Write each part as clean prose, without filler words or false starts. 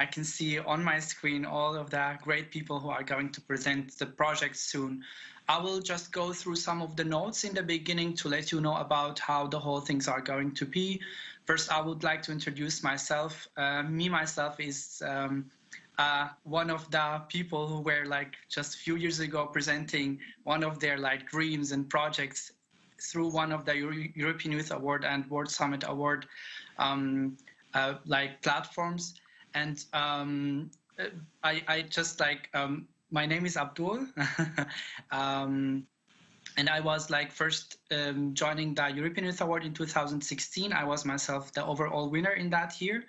I can see on my screen all of the great people who are going to present the project soon. I will just go through some of the notes in the beginning to let you know about how the whole things are going to be. First, I would like to introduce myself. Myself is one of the people who were like just a few years ago presenting one of their like dreams and projects through one of the European Youth Award and World Summit Award like platforms. And I just like, my name is Abdul. And I was like first joining the European Youth Award in 2016. I was myself the overall winner in that year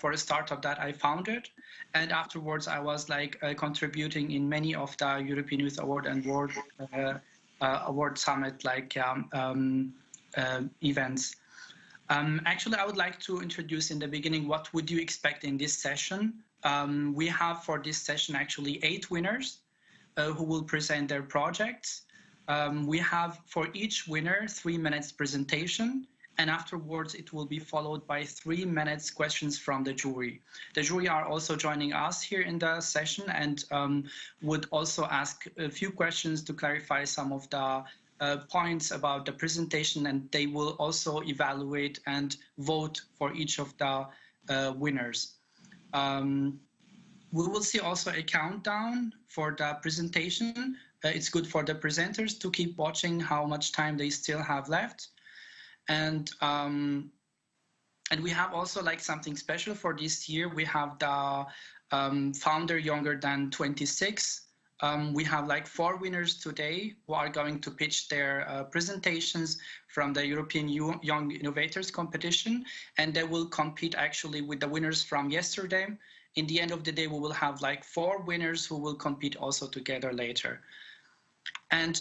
for a startup that I founded. And afterwards, I was like contributing in many of the European Youth Award and World Award Summit like events. Actually, I would like to introduce in the beginning what would you expect in this session. We have for this session actually 8 winners who will present their projects. We have for each winner 3 minutes presentation, and afterwards it will be followed by 3 minutes questions from the jury. The jury are also joining us here in the session and would also ask a few questions to clarify some of the points about the presentation, and they will also evaluate and vote for each of the winners. We will see also a countdown for the presentation. It's good for the presenters to keep watching how much time they still have left. And we have also like something special for this year. We have the founder younger than 26. We have like 4 winners today who are going to pitch their presentations from the European Young Innovators competition, and they will compete actually with the winners from yesterday. In the end of the day, we will have like 4 winners who will compete also together later. And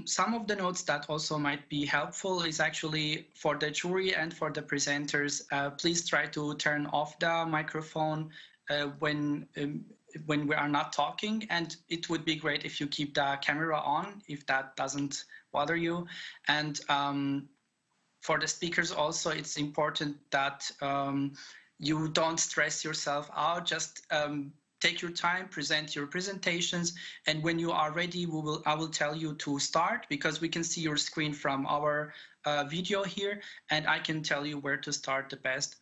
some of the notes that also might be helpful is actually for the jury and for the presenters. Please try to turn off the microphone when we are not talking, and it would be great if you keep the camera on, if that doesn't bother you. And for the speakers also, it's important that you don't stress yourself out. Just take your time, present your presentations, and when you are ready, I will tell you to start, because we can see your screen from our video here, and I can tell you where to start the best.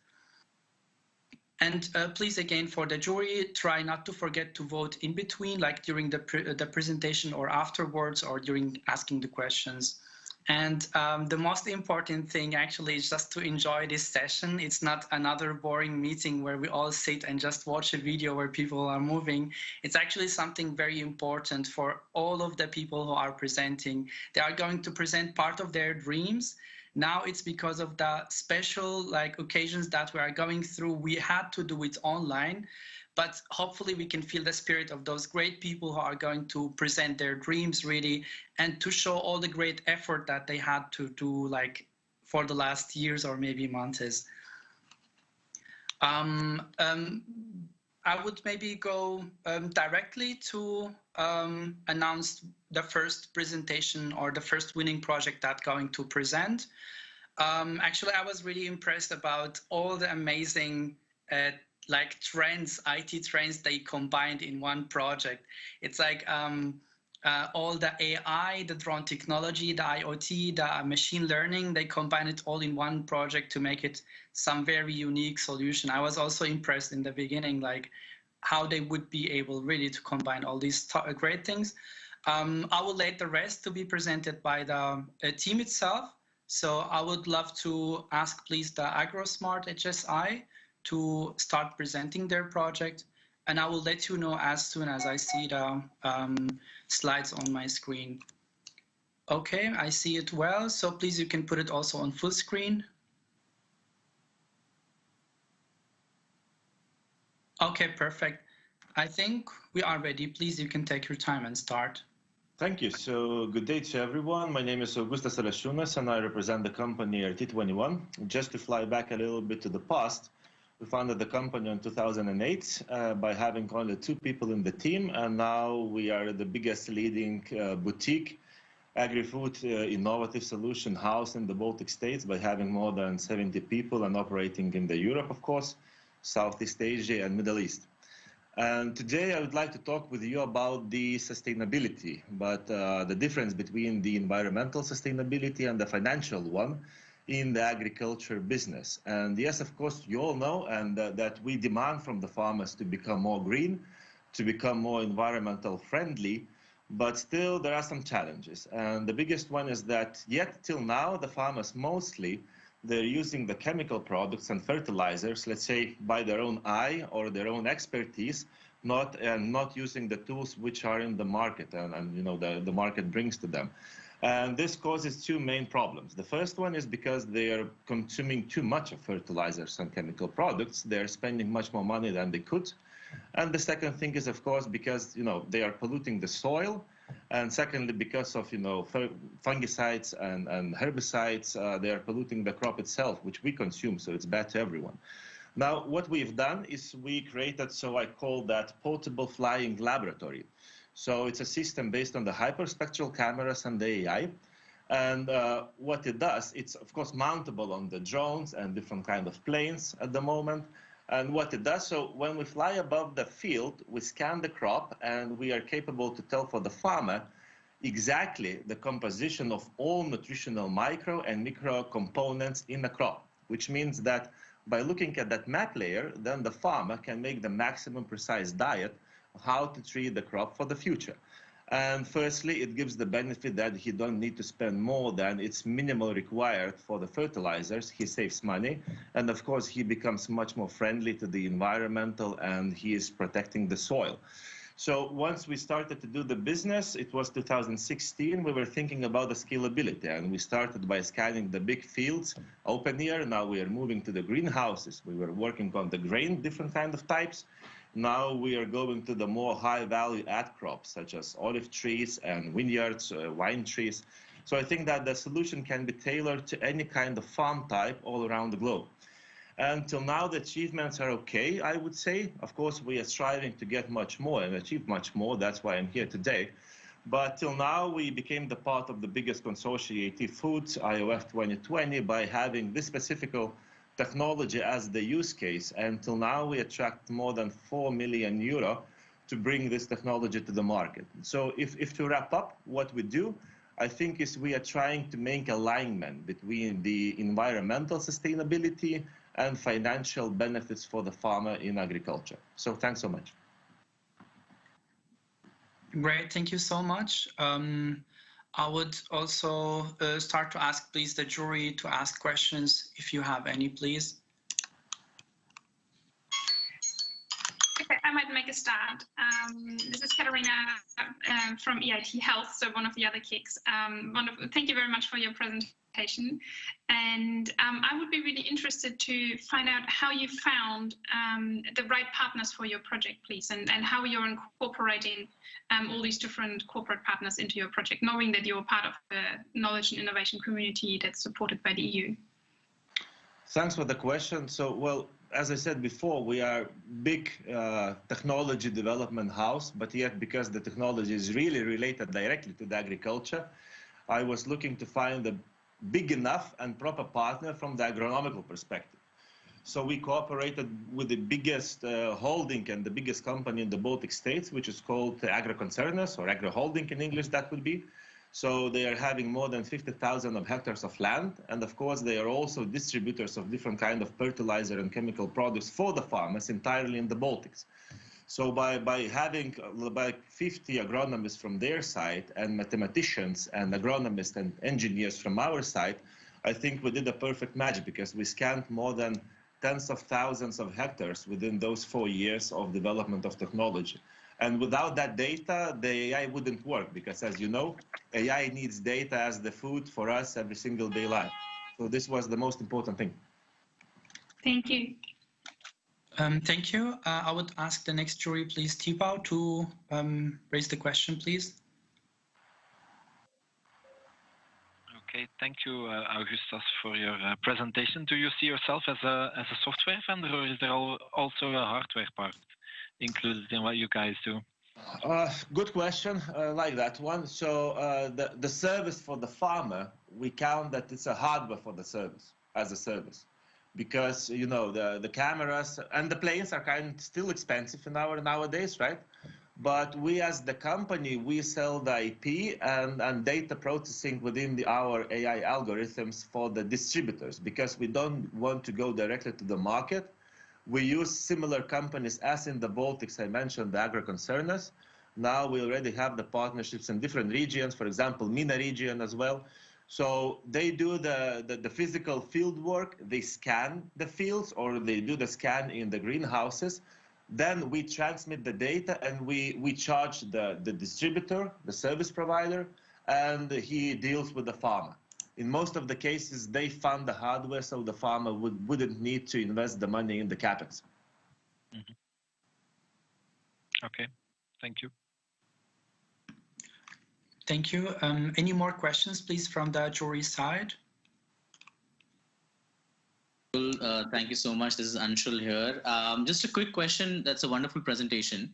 And please, again, for the jury, try not to forget to vote in between, like during the presentation or afterwards or during asking the questions. And the most important thing actually is just to enjoy this session. It's not another boring meeting where we all sit and just watch a video where people are moving. It's actually something very important for all of the people who are presenting. They are going to present part of their dreams. Now it's because of the special like occasions that we are going through, we had to do it online, but hopefully we can feel the spirit of those great people who are going to present their dreams really, and to show all the great effort that they had to do like for the last years or maybe months. I would maybe go directly to announce the first presentation or the first winning project that's going to present. Actually, I was really impressed about all the amazing like trends, IT trends they combined in one project. It's like all the AI, the drone technology, the IoT, the machine learning, they combine it all in one project to make it some very unique solution. I was also impressed in the beginning, like how they would be able really to combine all these great things. I will let the rest to be presented by the team itself. So I would love to ask, please, the Agro Smart HSI to start presenting their project. And I will let you know as soon as I see the slides on my screen. Okay, I see it well. So please, you can put it also on full screen. Okay, perfect. I think we are ready. Please, you can take your time and start. Thank you. So good day to everyone. My name is Augustas Alešūnas and I represent the company RT21. Just to fly back a little bit to the past, we founded the company in 2008 by having only 2 people in the team, and now we are the biggest leading boutique agri-food innovative solution house in the Baltic states by having more than 70 people and operating in the Europe, of course. Southeast Asia, and Middle East. And today I would like to talk with you about the sustainability, but the difference between the environmental sustainability and the financial one in the agriculture business. And yes, of course, you all know that we demand from the farmers to become more green, to become more environmental friendly, but still there are some challenges. And the biggest one is that yet till now, the farmers mostly, they're using the chemical products and fertilizers, let's say, by their own eye or their own expertise, not using the tools which are in the market and you know, the market brings to them. And this causes two main problems. The first one is because they are consuming too much of fertilizers and chemical products. They're spending much more money than they could. And the second thing is, of course, because, you know, they are polluting the soil. And secondly, because of, you know, fungicides and herbicides, they are polluting the crop itself, which we consume, so it's bad to everyone. Now, what we've done is we created, so I call that portable flying laboratory. So it's a system based on the hyperspectral cameras and the AI. And what it does, it's, of course, mountable on the drones and different kind of planes at the moment. And what it does, so when we fly above the field, we scan the crop and we are capable to tell for the farmer exactly the composition of all nutritional micro and micro components in the crop, which means that by looking at that map layer, then the farmer can make the maximum precise diet of how to treat the crop for the future. And firstly, it gives the benefit that he don't need to spend more than it's minimal required for the fertilizers. He saves money. And of course, he becomes much more friendly to the environmental and he is protecting the soil. So once we started to do the business, it was 2016, we were thinking about the scalability. And we started by scanning the big fields, open air. Now we are moving to the greenhouses. We were working on the grain, different kind of types. Now we are going to the more high-value add crops, such as olive trees and vineyards, wine trees. So I think that the solution can be tailored to any kind of farm type all around the globe. Until now, the achievements are okay, I would say. Of course, we are striving to get much more and achieve much more. That's why I'm here today. But till now, we became the part of the biggest consortium, AT Foods, IOF 2020, by having this specific technology as the use case. And till now, we attract more than €4 million to bring this technology to the market. So if to wrap up what we do, I think is we are trying to make alignment between the environmental sustainability and financial benefits for the farmer in agriculture. So thanks so much. Great, thank you so much. I would also start to ask, please, the jury to ask questions if you have any, please. Okay, I might make a start. This is Katarina from EIT Health, so one of the other kicks. Thank you very much for your presentation. And I would be really interested to find out how you found the right partners for your project, please, and how you're incorporating all these different corporate partners into your project, knowing that you're part of the knowledge and innovation community that's supported by the EU. Thanks for the question. So, well, as I said before, we are big technology development house, but yet because the technology is really related directly to the agriculture, I was looking to find a big enough and proper partner from the agronomical perspective. So we cooperated with the biggest holding and the biggest company in the Baltic states, which is called Agro Concerners, or Agro Holding in English, that would be. So they are having more than 50,000 of hectares of land. And of course, they are also distributors of different kind of fertilizer and chemical products for the farmers entirely in the Baltics. So by having about 50 agronomists from their side and mathematicians and agronomists and engineers from our side, I think we did a perfect match because we scanned more than tens of thousands of hectares within those 4 years of development of technology. And without that data, the AI wouldn't work because, as you know, AI needs data as the food for us every single day life. So this was the most important thing. Thank you. Thank you. I would ask the next jury, please, Tipau, to raise the question, please. Okay, thank you, Augustus, for your presentation. Do you see yourself as a software vendor, or is there also a hardware part included in what you guys do? Good question. I like that one. So the service for the farmer, we count that it's a hardware for the service, as a service. because the cameras and the planes are kind of still expensive nowadays, right? But we as the company, we sell the IP and data processing within our AI algorithms for the distributors, because we don't want to go directly to the market. We use similar companies as in the Baltics. I mentioned the Agro concerners. Now we already have the partnerships in different regions, for example, MENA region as well. So they do the physical field work, they scan the fields, or they do the scan in the greenhouses. Then we transmit the data and we charge the distributor, the service provider, and he deals with the farmer. In most of the cases, they fund the hardware, so the farmer wouldn't need to invest the money in the capex. Mm-hmm. Okay, thank you. Thank you. Any more questions, please, from the jury side? Thank you so much. This is Anshul here. Just a quick question. That's a wonderful presentation.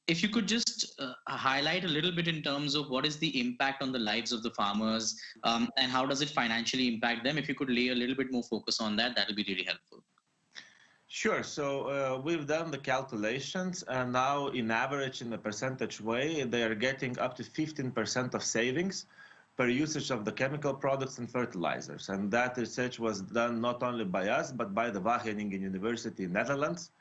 If you could just highlight a little bit in terms of what is the impact on the lives of the farmers, and how does it financially impact them? If you could lay a little bit more focus on that, that will be really helpful. Sure. So we've done the calculations, and now in average, in a percentage way, they are getting up to 15% of savings per usage of the chemical products and fertilizers. And that research was done not only by us, but by the Wageningen University in Netherlands,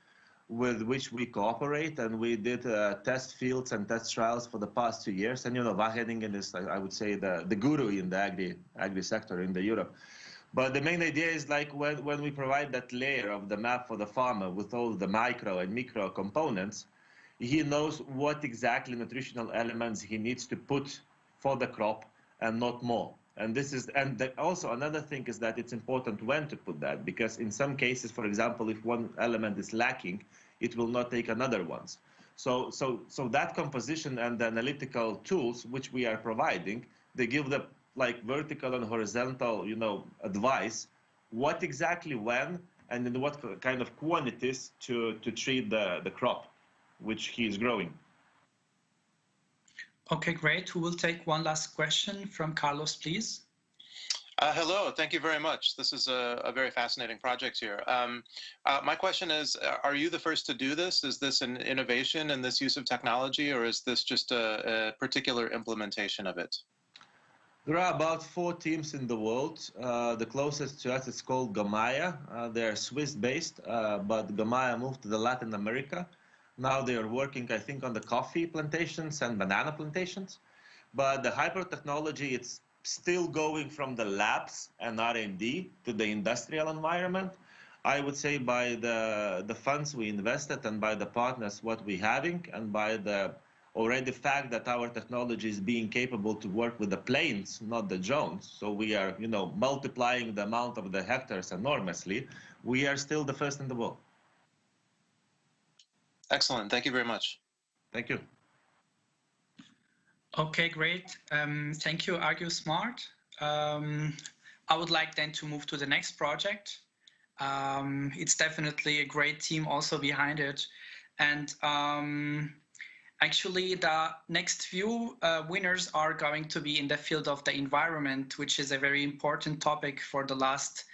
with which we cooperate. And we did test fields and test trials for the past 2 years. And Wageningen is, I would say, the guru in the agri sector in Europe. But the main idea is like when we provide that layer of the map for the farmer with all the micro and micro components, he knows what exactly nutritional elements he needs to put for the crop and not more. And also another thing is that it's important when to put that, because in some cases, for example, if one element is lacking, it will not take another ones. So that composition and the analytical tools which we are providing, they give the vertical and horizontal, advice, what exactly when and in what kind of quantities to treat the crop which he is growing. Okay, great. We will take one last question from Carlos, please. Hello, thank you very much. This is a very fascinating project here. My question is, are you the first to do this? Is this an innovation in this use of technology, or is this just a particular implementation of it? There are about 4 teams in the world. The closest to us is called Gamaya. They're Swiss-based, but Gamaya moved to Latin America. Now they are working, I think, on the coffee plantations and banana plantations. But the hyper technology, it's still going from the labs and R&D to the industrial environment. I would say by the funds we invested and by the partners what we're having, and by the already fact that our technology is being capable to work with the planes, not the drones. So we are, multiplying the amount of the hectares enormously. We are still the first in the world. Excellent. Thank you very much. Thank you. Okay, great. Thank you, Argue Smart. I would like then to move to the next project. It's definitely a great team also behind it. And actually, the next few winners are going to be in the field of the environment, which is a very important topic for the last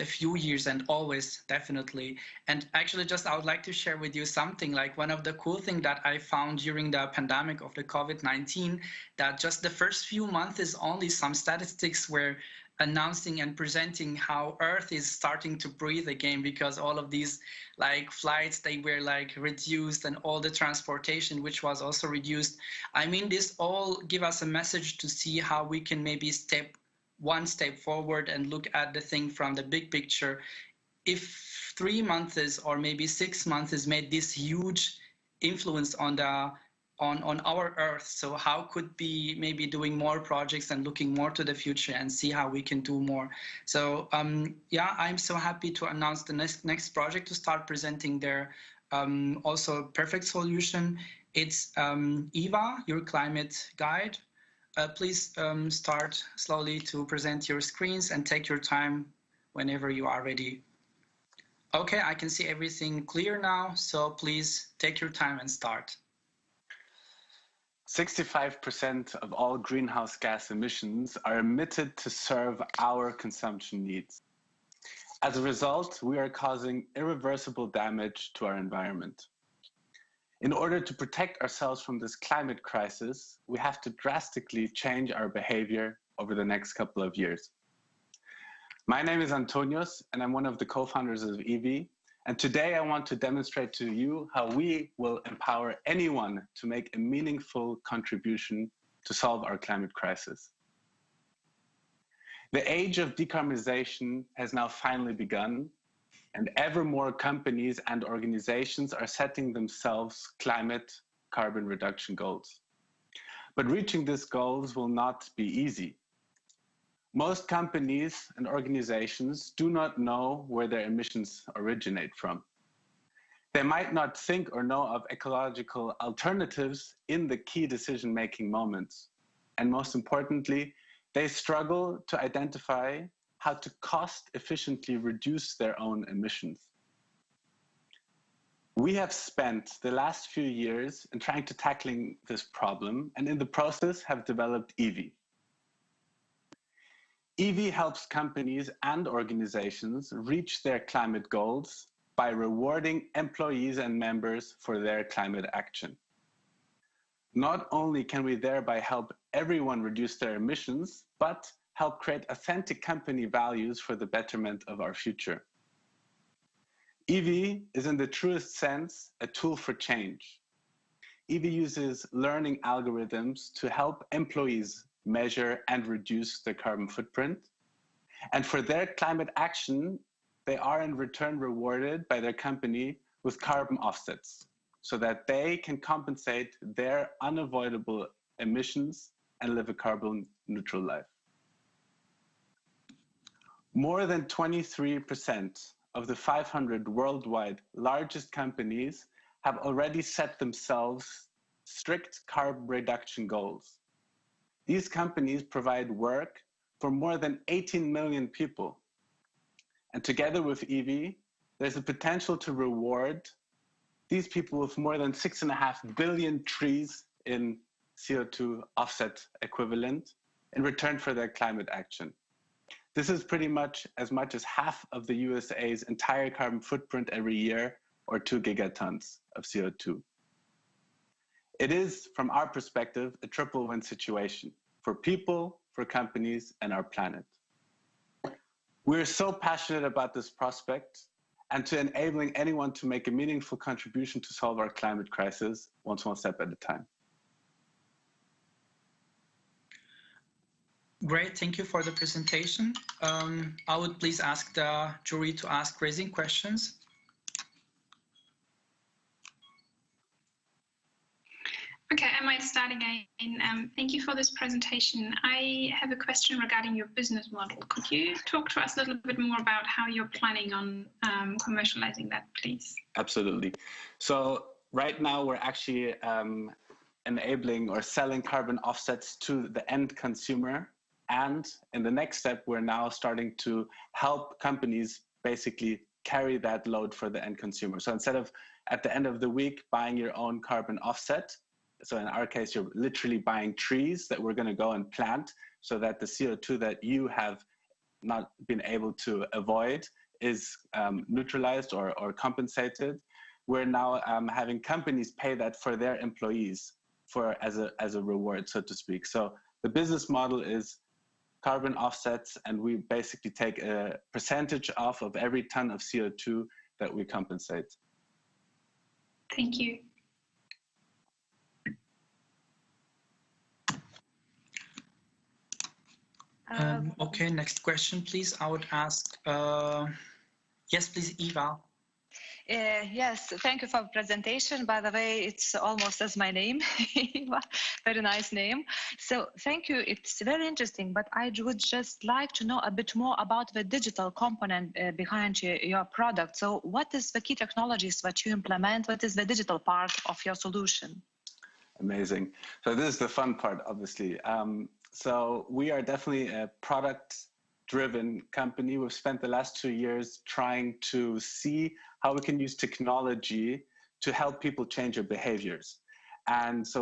few years and always, definitely. And actually, I would like to share with you something like one of the cool things that I found during the pandemic of the COVID-19, that just the first few months is only some statistics were announcing and presenting how Earth is starting to breathe again, because all of these flights, they were reduced, and all the transportation, which was also reduced. I mean, this all give us a message to see how we can maybe one step forward and look at the thing from the big picture. If 3 months or maybe 6 months has made this huge influence on our Earth, so how could be maybe doing more projects and looking more to the future and see how we can do more. So yeah, I'm so happy to announce the next project to start presenting their also perfect solution. It's EVA, your climate guide. Please start slowly to present your screens and take your time whenever you are ready. Okay, I can see everything clear now, so please take your time and start. 65% of all greenhouse gas emissions are emitted to serve our consumption needs. As a result, we are causing irreversible damage to our environment. In order to protect ourselves from this climate crisis, we have to drastically change our behavior over the next couple of years. My name is Antonios, and I'm one of the co-founders of eevie. And today I want to demonstrate to you how we will empower anyone to make a meaningful contribution to solve our climate crisis. The age of decarbonization has now finally begun, and ever more companies and organizations are setting themselves climate carbon reduction goals. But reaching these goals will not be easy. Most companies and organizations do not know where their emissions originate from. They might not think or know of ecological alternatives in the key decision-making moments. And most importantly, they struggle to identify how to cost-efficiently reduce their own emissions. We have spent the last few years in trying to tackling this problem, and in the process have developed eevie. eevie helps companies and organizations reach their climate goals by rewarding employees and members for their climate action. Not only can we thereby help everyone reduce their emissions, but help create authentic company values for the betterment of our future. eevie is in the truest sense a tool for change. eevie uses learning algorithms to help employees measure and reduce their carbon footprint. And for their climate action, they are in return rewarded by their company with carbon offsets so that they can compensate their unavoidable emissions and live a carbon neutral life. More than 23% of the 500 worldwide largest companies have already set themselves strict carbon reduction goals. These companies provide work for more than 18 million people. And together with eevie, there's a potential to reward these people with more than 6.5 billion trees in CO2 offset equivalent in return for their climate action. This is pretty much as half of the USA's entire carbon footprint every year, or 2 gigatons of CO2. It is, from our perspective, a triple win situation for people, for companies, and our planet. We're so passionate about this prospect and to enabling anyone to make a meaningful contribution to solve our climate crisis, one small step at a time. Great, thank you for the presentation. I would please ask the jury to ask raising questions. Okay, I might start again. Thank you for this presentation. I have a question regarding your business model. Could you talk to us a little bit more about how you're planning on commercializing that, please? Absolutely. So right now we're actually enabling or selling carbon offsets to the end consumer. And in the next step, we're now starting to help companies basically carry that load for the end consumer. So instead of at the end of the week buying your own carbon offset, so in our case, you're literally buying trees that we're going to go and plant so that the CO2 that you have not been able to avoid is neutralized or compensated. We're now having companies pay that for their employees as a reward, so to speak. So the business model is carbon offsets, and we basically take a percentage off of every ton of CO2 that we compensate. Thank you. Okay, next question, please. I would ask, yes, please, Eva. Yes, thank you for the presentation. By the way, it's almost as my name, Eva. Very nice name. So thank you. It's very interesting, but I would just like to know a bit more about the digital component behind your product. So what is the key technologies that you implement? What is the digital part of your solution? Amazing. So this is the fun part, obviously. So we are definitely a product-driven company. We've spent the last 2 years trying to see how we can use technology to help people change their behaviors. And so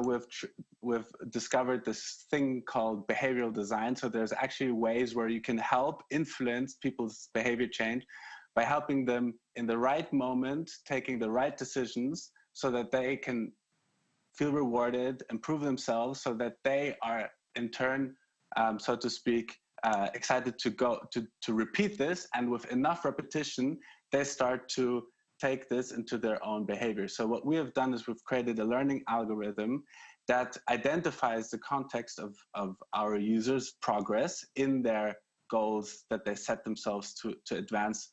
we've discovered this thing called behavioral design. So there's actually ways where you can help influence people's behavior change by helping them in the right moment, taking the right decisions so that they can feel rewarded, improve themselves, so that they are in turn, so to speak, excited to repeat this. And with enough repetition, they start to take this into their own behavior. So what we have done is we've created a learning algorithm that identifies the context of our users' progress in their goals that they set themselves to advance.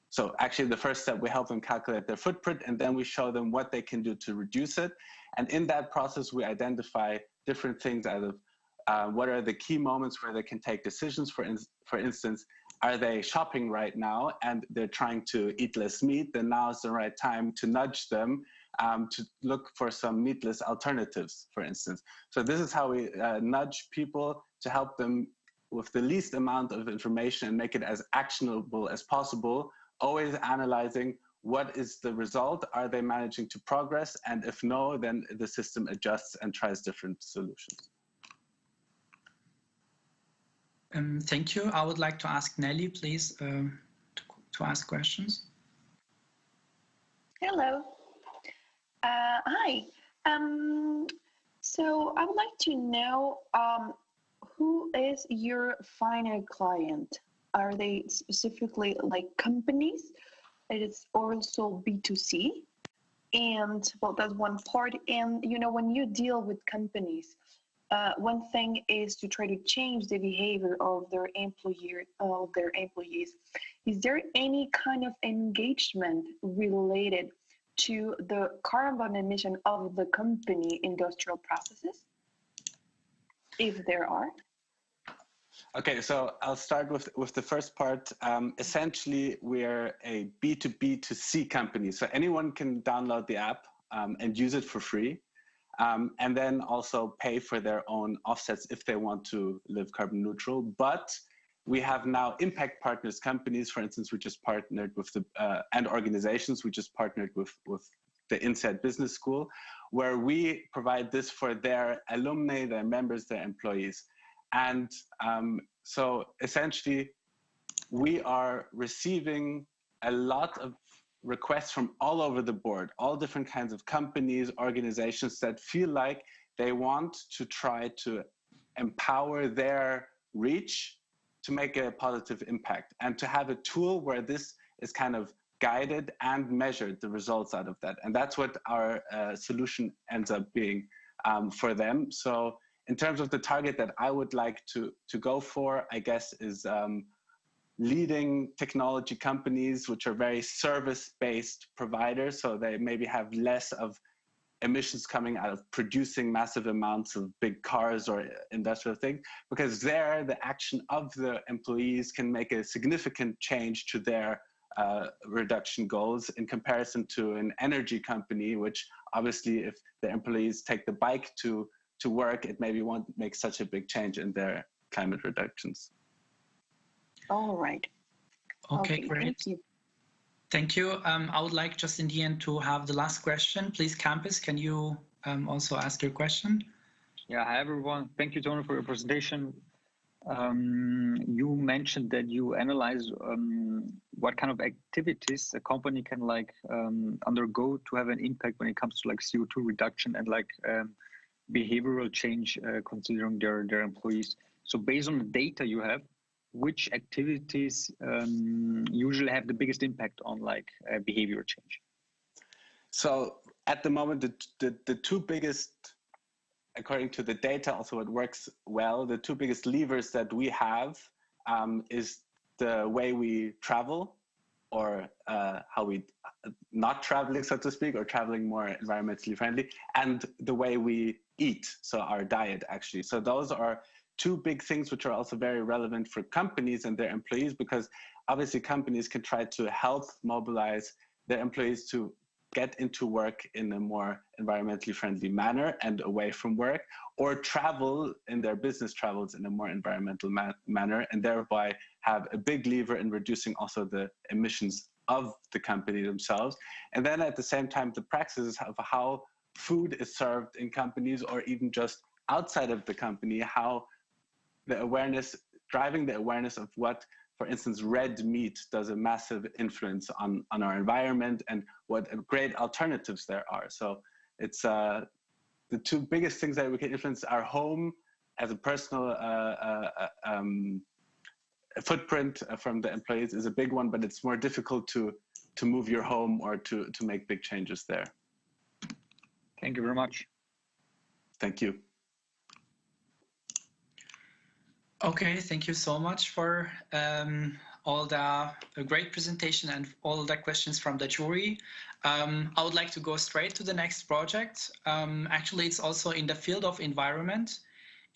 So actually the first step, we help them calculate their footprint, and then we show them what they can do to reduce it. And in that process, we identify different things out of what are the key moments where they can take decisions. For instance, are they shopping right now and they're trying to eat less meat? Then now is the right time to nudge them to look for some meatless alternatives, for instance. So this is how we nudge people to help them with the least amount of information and make it as actionable as possible, always analyzing what is the result, are they managing to progress? And if no, then the system adjusts and tries different solutions. Thank you. I would like to ask Nelly, please, to ask questions. Hello. Hi. So I would like to know who is your final client? Are they specifically like companies? It is also B2C. And well, that's one part. And you know, when you deal with companies, one thing is to try to change the behavior of their employees. Is there any kind of engagement related to the carbon emission of the company industrial processes, if there are? Okay, so I'll start with the first part. Essentially, we're a B2B2C company. So anyone can download the app and use it for free. And then also pay for their own offsets if they want to live carbon neutral. But we have now impact partners, companies, for instance, we just partnered with and organizations, we just partnered with the Inside Business School, where we provide this for their alumni, their members, their employees. And so essentially, we are receiving a lot of requests from all over the board, all different kinds of companies, organizations that feel like they want to try to empower their reach to make a positive impact and to have a tool where this is kind of guided and measured, the results out of that. And that's what our solution ends up being for them. So in terms of the target that I would like to go for, I guess, is leading technology companies, which are very service-based providers. So they maybe have less of emissions coming out of producing massive amounts of big cars or industrial things, because there the action of the employees can make a significant change to their reduction goals in comparison to an energy company, which obviously if the employees take the bike to work, it maybe won't make such a big change in their climate reductions. All right. Okay, great. Thank you. Thank you. I would like just in the end to have the last question. Please, Campus, can you also ask your question? Yeah, hi everyone. Thank you, Tony, for your presentation. You mentioned that you analyze what kind of activities a company can undergo to have an impact when it comes to CO2 reduction and behavioral change, considering their employees. So based on the data you have, which activities usually have the biggest impact on behavior change? So at the moment, the two biggest, according to the data, also it works well, the two biggest levers that we have is the way we travel, or how we not traveling, so to speak, or traveling more environmentally friendly, and the way we eat, so our diet actually. So those are two big things which are also very relevant for companies and their employees, because obviously companies can try to help mobilize their employees to get into work in a more environmentally friendly manner and away from work, or travel in their business travels in a more environmental manner, and thereby have a big lever in reducing also the emissions of the company themselves. And then at the same time, the practices of how food is served in companies or even just outside of the company, how the awareness, driving the awareness of what, for instance, red meat does a massive influence on our environment and what great alternatives there are. So it's the two biggest things that we can influence: our home as a personal footprint from the employees is a big one, but it's more difficult to move your home or to make big changes there. Thank you very much. Thank you. Okay, thank you so much for all the great presentation and all the questions from the jury. I would like to go straight to the next project. Actually, it's also in the field of environment.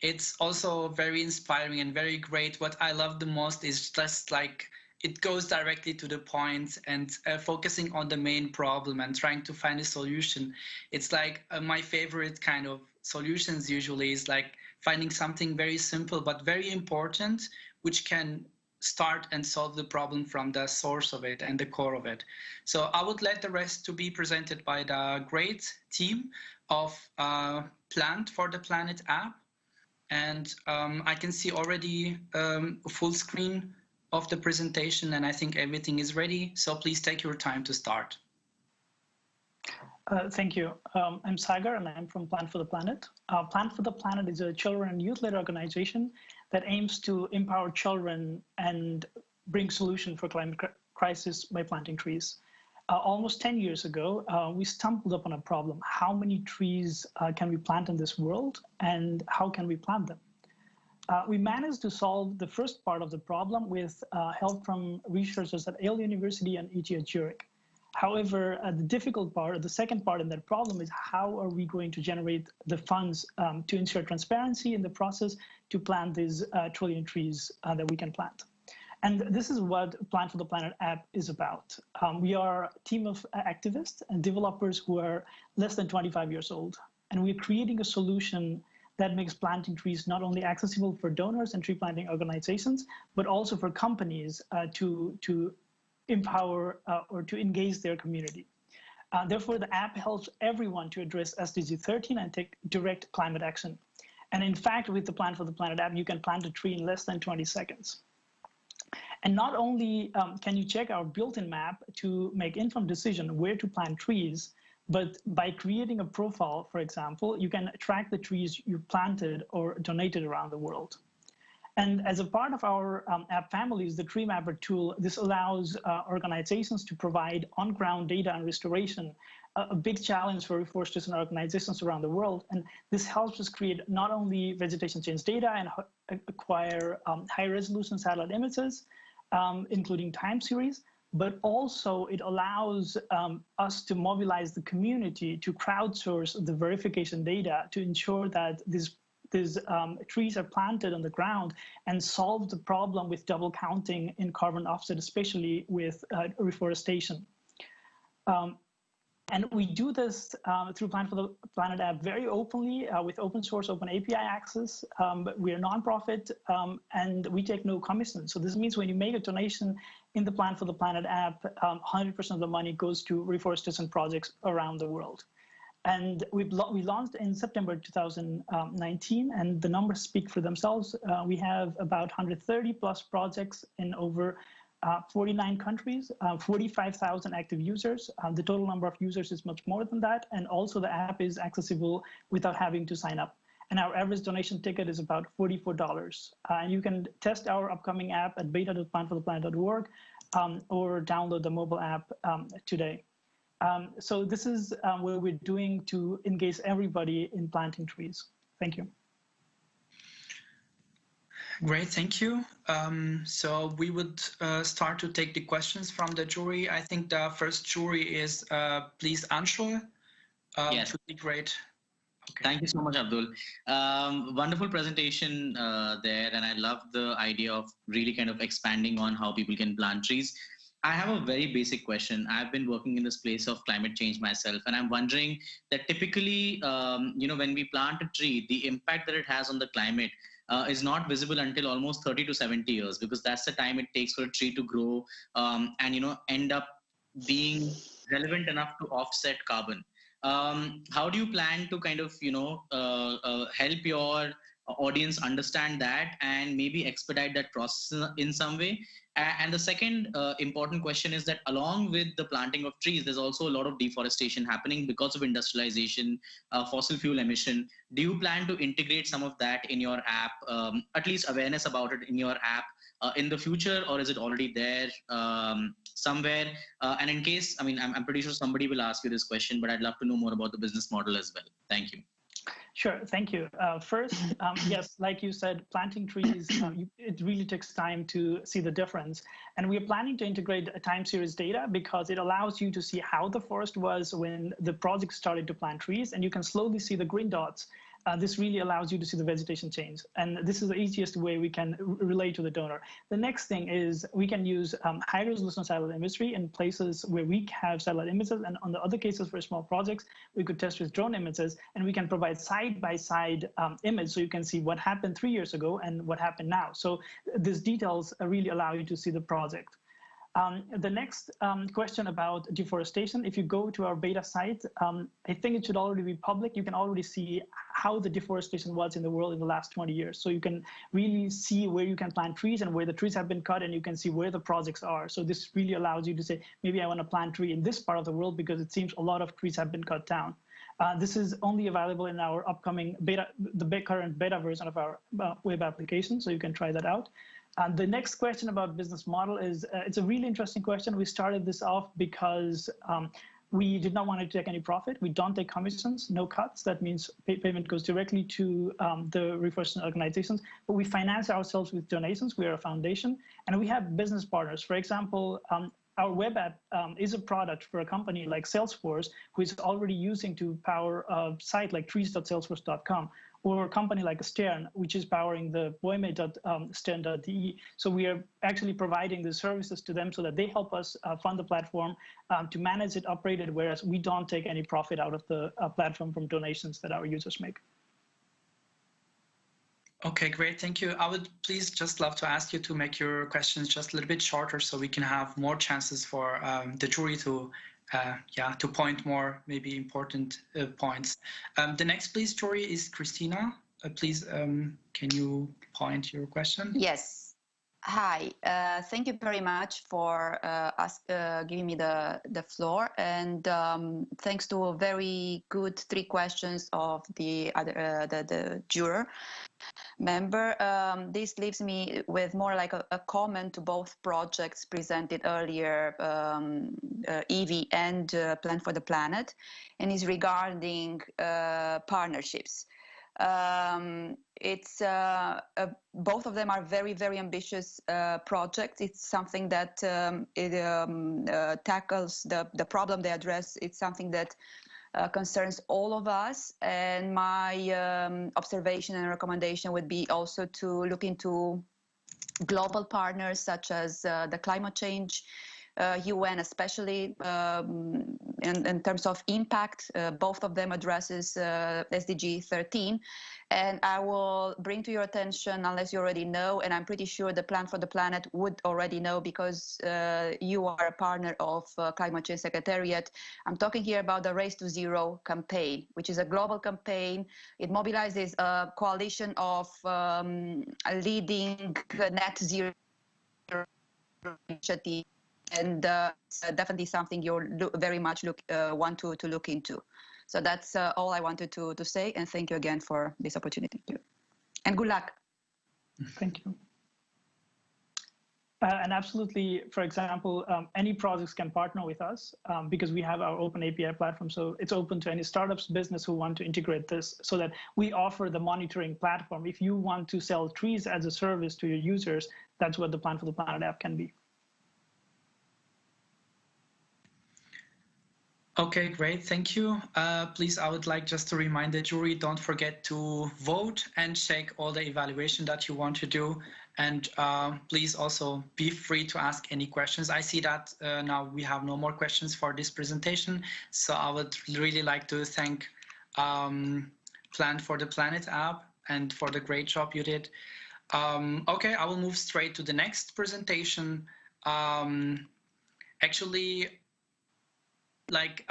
It's also very inspiring and very great. What I love the most is just like it goes directly to the point and focusing on the main problem and trying to find a solution. It's like my favorite kind of solutions usually is like finding something very simple but very important, which can start and solve the problem from the source of it and the core of it. So I would let the rest to be presented by the great team of Plant for the Planet app. And I can see already a full screen of the presentation, and I think everything is ready. So please take your time to start. Thank you. I'm Sagar, and I'm from Plant for the Planet. Plant for the Planet is a children and youth-led organization that aims to empower children and bring solutions for climate crisis by planting trees. Almost 10 years ago, we stumbled upon a problem. How many trees can we plant in this world, and how can we plant them? We managed to solve the first part of the problem with help from researchers at Yale University and ETH Zurich. However, the difficult part, the second part in that problem, is how are we going to generate the funds to ensure transparency in the process to plant these trillion trees that we can plant. And this is what Plant for the Planet app is about. We are a team of activists and developers who are less than 25 years old. And we're creating a solution that makes planting trees not only accessible for donors and tree planting organizations, but also for companies to empower or to engage their community. Therefore, the app helps everyone to address SDG 13 and take direct climate action. And in fact, with the Plant for the Planet app, you can plant a tree in less than 20 seconds. And not only can you check our built-in map to make informed decision where to plant trees, but by creating a profile, for example, you can track the trees you planted or donated around the world. And as a part of our app families, the Tree Mapper tool, this allows organizations to provide on-ground data and restoration, a big challenge for reforesters and organizations around the world. And this helps us create not only vegetation change data and acquire high-resolution satellite images, including time series, but also it allows us to mobilize the community to crowdsource the verification data to ensure that these trees are planted on the ground and solve the problem with double counting in carbon offset, especially with reforestation. And we do this through Plant for the Planet app very openly with open source, open API access. But we are a nonprofit and we take no commission. So this means when you make a donation in the Plant for the Planet app, 100% of the money goes to reforestation projects around the world. And we launched in September 2019, and the numbers speak for themselves. We have about 130 plus projects in over 49 countries, 45,000 active users. The total number of users is much more than that. And also the app is accessible without having to sign up. And our average donation ticket is about $44. And you can test our upcoming app at beta.plantfortheplanet.org or download the mobile app today. So this is what we're doing to engage everybody in planting trees. Thank you. Great, thank you. So we would start to take the questions from the jury. I think the first jury is, please, Anshul. Yes. It would be great. Okay. Thank you so much, Abdul. Wonderful presentation there, and I love the idea of really kind of expanding on how people can plant trees. I have a very basic question. I've been working in this place of climate change myself, and I'm wondering that typically, when we plant a tree, the impact that it has on the climate is not visible until almost 30 to 70 years, because that's the time it takes for a tree to grow and end up being relevant enough to offset carbon. How do you plan to kind of, help your audience understand that and maybe expedite that process in some way? And the second important question is that along with the planting of trees, there's also a lot of deforestation happening because of industrialization, fossil fuel emission. Do you plan to integrate some of that in your app, at least awareness about it in your app in the future, or is it already there somewhere? And in case, I'm pretty sure somebody will ask you this question, but I'd love to know more about the business model as well. Thank you. Sure, thank you. First, yes, like you said, planting trees, it really takes time to see the difference. And we are planning to integrate a time series data because it allows you to see how the forest was when the project started to plant trees, and you can slowly see the green dots. This really allows you to see the vegetation change. And this is the easiest way we can relate to the donor. The next thing is we can use high-resolution satellite imagery in places where we have satellite images. And on the other cases for small projects, we could test with drone images. And we can provide side-by-side image so you can see what happened 3 years ago and what happened now. So these details really allow you to see the project. The next question about deforestation, if you go to our beta site, I think it should already be public. You can already see how the deforestation was in the world in the last 20 years. So you can really see where you can plant trees and where the trees have been cut, and you can see where the projects are. So this really allows you to say, maybe I want to plant a tree in this part of the world because it seems a lot of trees have been cut down. This is only available in our upcoming beta, the current beta version of our web application, so you can try that out. The next question about business model is, it's a really interesting question. We started this off because we did not want to take any profit. We don't take commissions, no cuts. That means payment goes directly to the reforestation organizations, but we finance ourselves with donations. We are a foundation, and we have business partners. For example, our web app is a product for a company like Salesforce, who is already using to power a site like trees.salesforce.com, or a company like Stern, which is powering the boime.stern.de. So we are actually providing the services to them so that they help us fund the platform to manage it, operate it, whereas we don't take any profit out of the platform from donations that our users make. Okay, great, thank you. I would please just love to ask you to make your questions just a little bit shorter so we can have more chances for the jury to point more maybe important points. The next, please, jury is Christina. Please, can you point your question? Yes. Hi. Thank you very much for giving me the floor, and thanks to a very good 3 questions of the juror member. This leaves me with more like a comment to both projects presented earlier, eevie and Plan for the Planet, and is regarding partnerships. Both of them are very, very ambitious projects. It's something that tackles the problem they address. It's something that concerns all of us. And my observation and recommendation would be also to look into global partners such as the climate change, UN especially, in terms of impact. Both of them addresses SDG 13. And I will bring to your attention, unless you already know, and I'm pretty sure the Plan for the Planet would already know because you are a partner of Climate Change Secretariat. I'm talking here about the Race to Zero campaign, which is a global campaign. It mobilizes a coalition of leading net zero initiatives. And it's definitely something you'll very much want to look into. So that's all I wanted to say, and thank you again for this opportunity. And good luck. Thank you. And absolutely, for example, any projects can partner with us because we have our open API platform. So it's open to any startups, business who want to integrate this so that we offer the monitoring platform. If you want to sell trees as a service to your users, that's what the Plan for the Planet app can be. Okay, great, thank you. Please, I would like just to remind the jury, don't forget to vote and check all the evaluation that you want to do. And please also be free to ask any questions. I see that now we have no more questions for this presentation. So I would really like to thank Plan for the Planet app and for the great job you did. Okay, I will move straight to the next presentation. Actually, like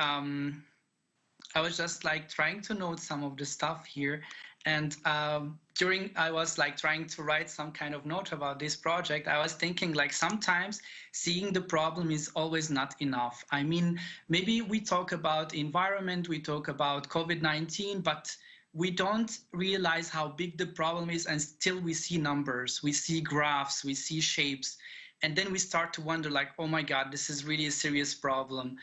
I was just like trying to note some of the stuff here. And I was like trying to write some kind of note about this project, I was thinking like sometimes seeing the problem is always not enough. I mean, maybe we talk about environment, we talk about COVID-19, but we don't realize how big the problem is, and still we see numbers, we see graphs, we see shapes. And then we start to wonder like, oh my God, this is really a serious problem.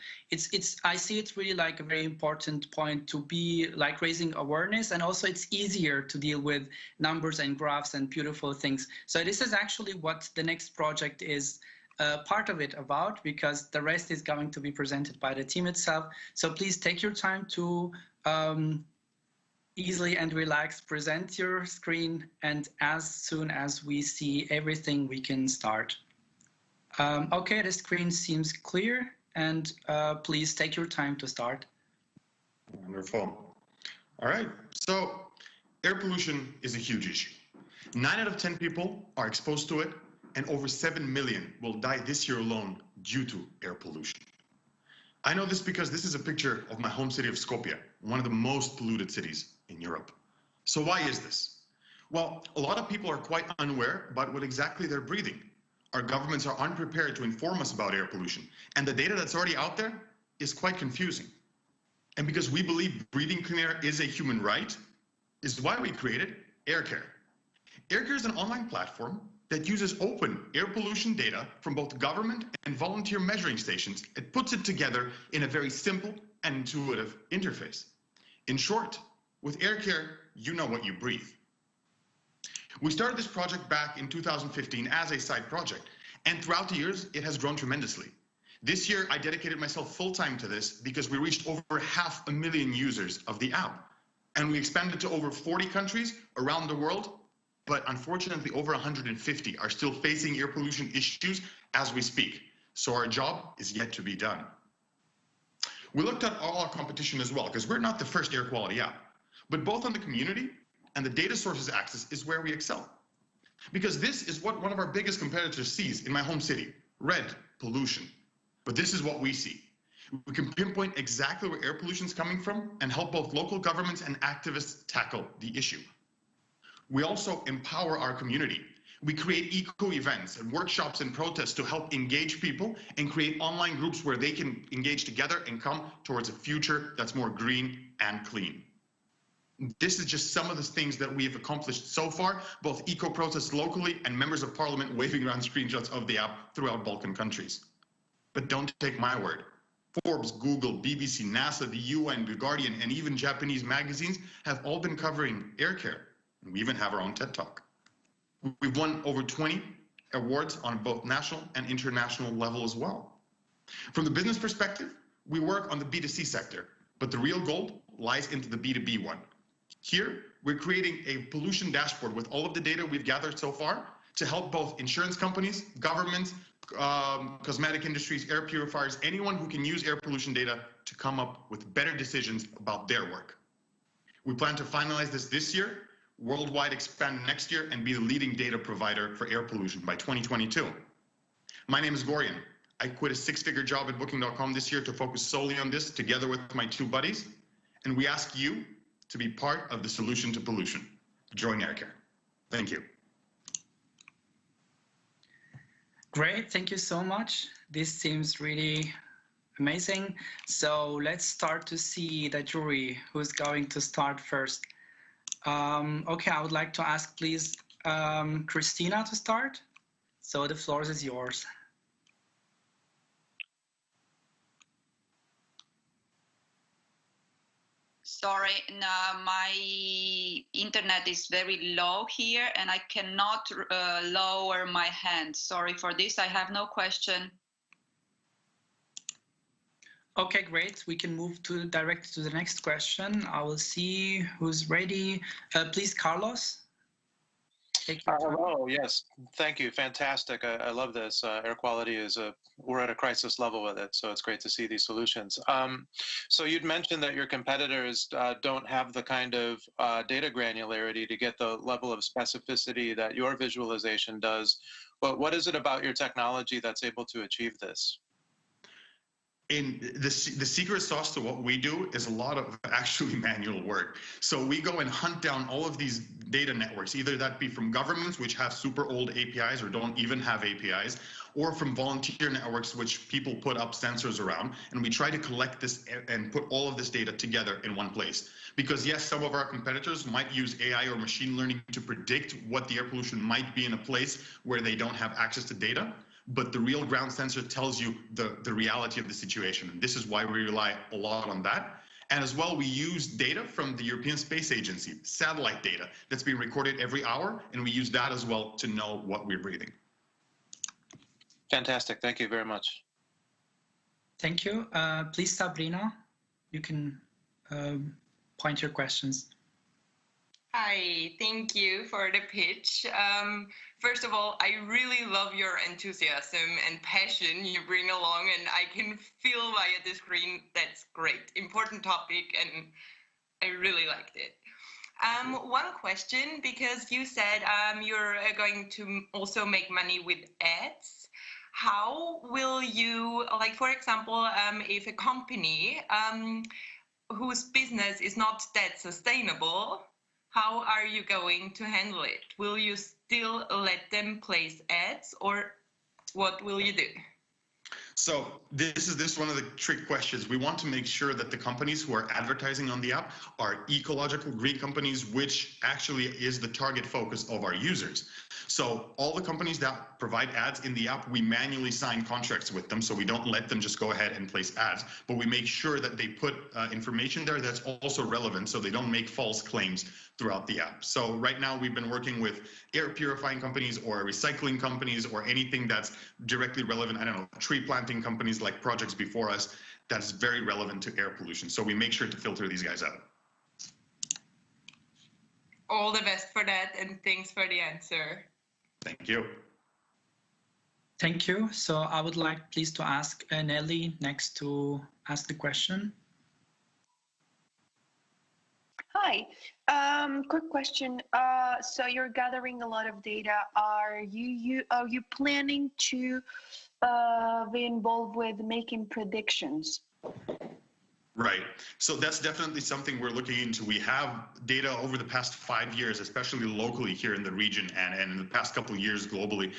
I see it really like a very important point to be like raising awareness, and also it's easier to deal with numbers and graphs and beautiful things. So this is actually what the next project is part of it about, because the rest is going to be presented by the team itself. So please take your time to easily and relaxed present your screen, and as soon as we see everything, we can start. Okay, the screen seems clear, and please take your time to start. Wonderful. All right, so air pollution is a huge issue. 9 out of 10 people are exposed to it, and over 7 million will die this year alone due to air pollution. I know this because this is a picture of my home city of Skopje, one of the most polluted cities in Europe. So why is this? Well, a lot of people are quite unaware about what exactly they're breathing. Our governments are unprepared to inform us about air pollution, and the data that's already out there is quite confusing. And because we believe breathing clean air is a human right, is why we created AirCare. AirCare is an online platform that uses open air pollution data from both government and volunteer measuring stations. It puts it together in a very simple and intuitive interface. In short, with AirCare, you know what you breathe. We started this project back in 2015 as a side project, and throughout the years, it has grown tremendously. This year, I dedicated myself full-time to this because we reached over 500,000 users of the app, and we expanded to over 40 countries around the world, but unfortunately, over 150 are still facing air pollution issues as we speak, so our job is yet to be done. We looked at all our competition as well, because we're not the first air quality app, but both on the community and the data sources axis is where we excel. Because this is what one of our biggest competitors sees in my home city, red, pollution. But this is what we see. We can pinpoint exactly where air pollution is coming from and help both local governments and activists tackle the issue. We also empower our community. We create eco events and workshops and protests to help engage people and create online groups where they can engage together and come towards a future that's more green and clean. This is just some of the things that we have accomplished so far, both eco-protests locally and members of parliament waving around screenshots of the app throughout Balkan countries. But don't take my word. Forbes, Google, BBC, NASA, the UN, The Guardian, and even Japanese magazines have all been covering AirCare. And we even have our own TED Talk. We've won over 20 awards on both national and international level as well. From the business perspective, we work on the B2C sector, but the real gold lies into the B2B one. Here, we're creating a pollution dashboard with all of the data we've gathered so far to help both insurance companies, governments, cosmetic industries, air purifiers, anyone who can use air pollution data to come up with better decisions about their work. We plan to finalize this year, worldwide expand next year, and be the leading data provider for air pollution by 2022. My name is Gorian. I quit a 6-figure job at Booking.com this year to focus solely on this together with my 2 buddies. And we ask you to be part of the solution to pollution. Join AirCare. Thank you. Great, thank you so much. This seems really amazing. So let's start to see the jury who's going to start first. Okay, I would like to ask, please, Christina to start. So the floor is yours. Sorry, no, my internet is very low here and I cannot lower my hand. Sorry for this, I have no question. Okay, great. We can move direct to the next question. I will see who's ready. Please, Carlos. Hello, yes, thank you, fantastic. I love this. Air quality is we're at a crisis level with it, so it's great to see these solutions. So you'd mentioned that your competitors don't have the kind of data granularity to get the level of specificity that your visualization does. But what is it about your technology that's able to achieve this? the secret sauce to what we do is a lot of actually manual work. So we go and hunt down all of these data networks, either that be from governments, which have super old APIs or don't even have APIs, or from volunteer networks, which people put up sensors around. And we try to collect this and put all of this data together in one place. Because yes, some of our competitors might use AI or machine learning to predict what the air pollution might be in a place where they don't have access to data. But the real ground sensor tells you the reality of the situation. And this is why we rely a lot on that. And as well, we use data from the European Space Agency, satellite data that's being recorded every hour. And we use that as well to know what we're breathing. Fantastic. Thank you very much. Thank you. Please, Sabrina, you can point your questions. Hi, thank you for the pitch. First of all, I really love your enthusiasm and passion you bring along, and I can feel via the screen. That's great. Important topic, and I really liked it. One question, because you said you're going to also make money with ads. How will you, like, for example, if a company whose business is not that sustainable, how are you going to handle it? Will you still let them place ads, or what will you do? So this is one of the trick questions. We want to make sure that the companies who are advertising on the app are ecological green companies, which actually is the target focus of our users. So all the companies that provide ads in the app, we manually sign contracts with them. So we don't let them just go ahead and place ads, but we make sure that they put information there that's also relevant, so they don't make false claims throughout the app. So right now we've been working with air purifying companies or recycling companies or anything that's directly relevant. I don't know, tree planting companies like projects before us, that's very relevant to air pollution. So we make sure to filter these guys out. All the best for that, and thanks for the answer. Thank you. Thank you. So I would like please to ask Nelly next to ask the question. Hi, quick question. So you're gathering a lot of data. Are you planning to be involved with making predictions? Right. So that's definitely something we're looking into. We have data over the past 5 years, especially locally here in the region and in the past couple of years globally.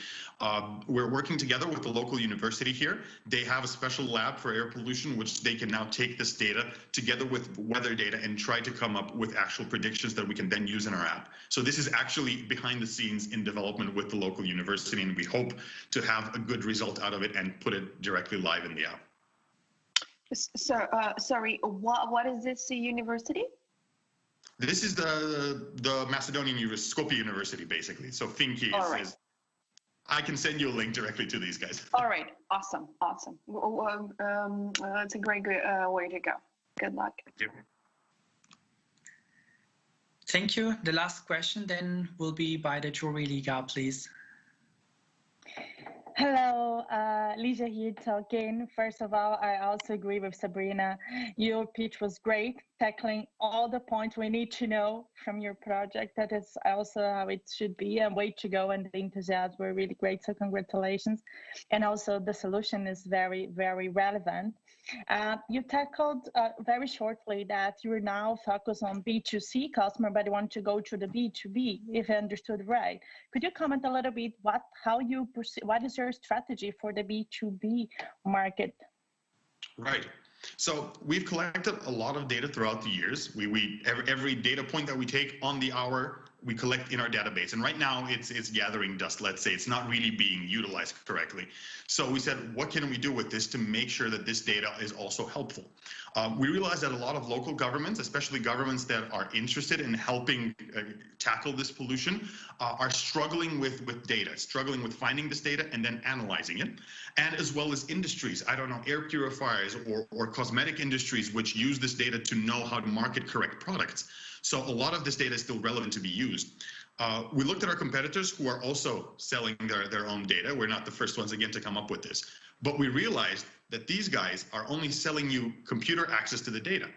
We're working together with the local university here. They have a special lab for air pollution, which they can now take this data together with weather data and try to come up with actual predictions that we can then use in our app. So this is actually behind the scenes in development with the local university, and we hope to have a good result out of it and put it directly live in the app. So, sorry, what is this university? This is the Macedonian Skopje University, basically. So Finki is, I can send you a link directly to these guys. All right, awesome. It's a great way to go. Good luck. Thank you. Thank you. The last question then will be by the Jury Liga, please. Hello, Lisa here talking. First of all, I also agree with Sabrina. Your pitch was great, tackling all the points we need to know from your project. That is also how it should be, and way to go, and the enthusiasm were really great, so congratulations. And also the solution is very, very relevant. You tackled very shortly that you're now focused on B2C customer, but you want to go to the B2B, if I understood right. Could you comment a little bit how you perceive, what is your strategy for the B2B market? Right. So we've collected a lot of data throughout the years. Every data point that we take on the hour, we collect in our database. And right now it's gathering dust, let's say. It's not really being utilized correctly. So we said, what can we do with this to make sure that this data is also helpful? We realized that a lot of local governments, especially governments that are interested in helping tackle this pollution, are struggling with data, struggling with finding this data and then analyzing it. And as well as industries, I don't know, air purifiers or cosmetic industries, which use this data to know how to market correct products. So a lot of this data is still relevant to be used. We looked at our competitors who are also selling their own data. We're not the first ones, again, to come up with this. But we realized that these guys are only selling you computer access to the data.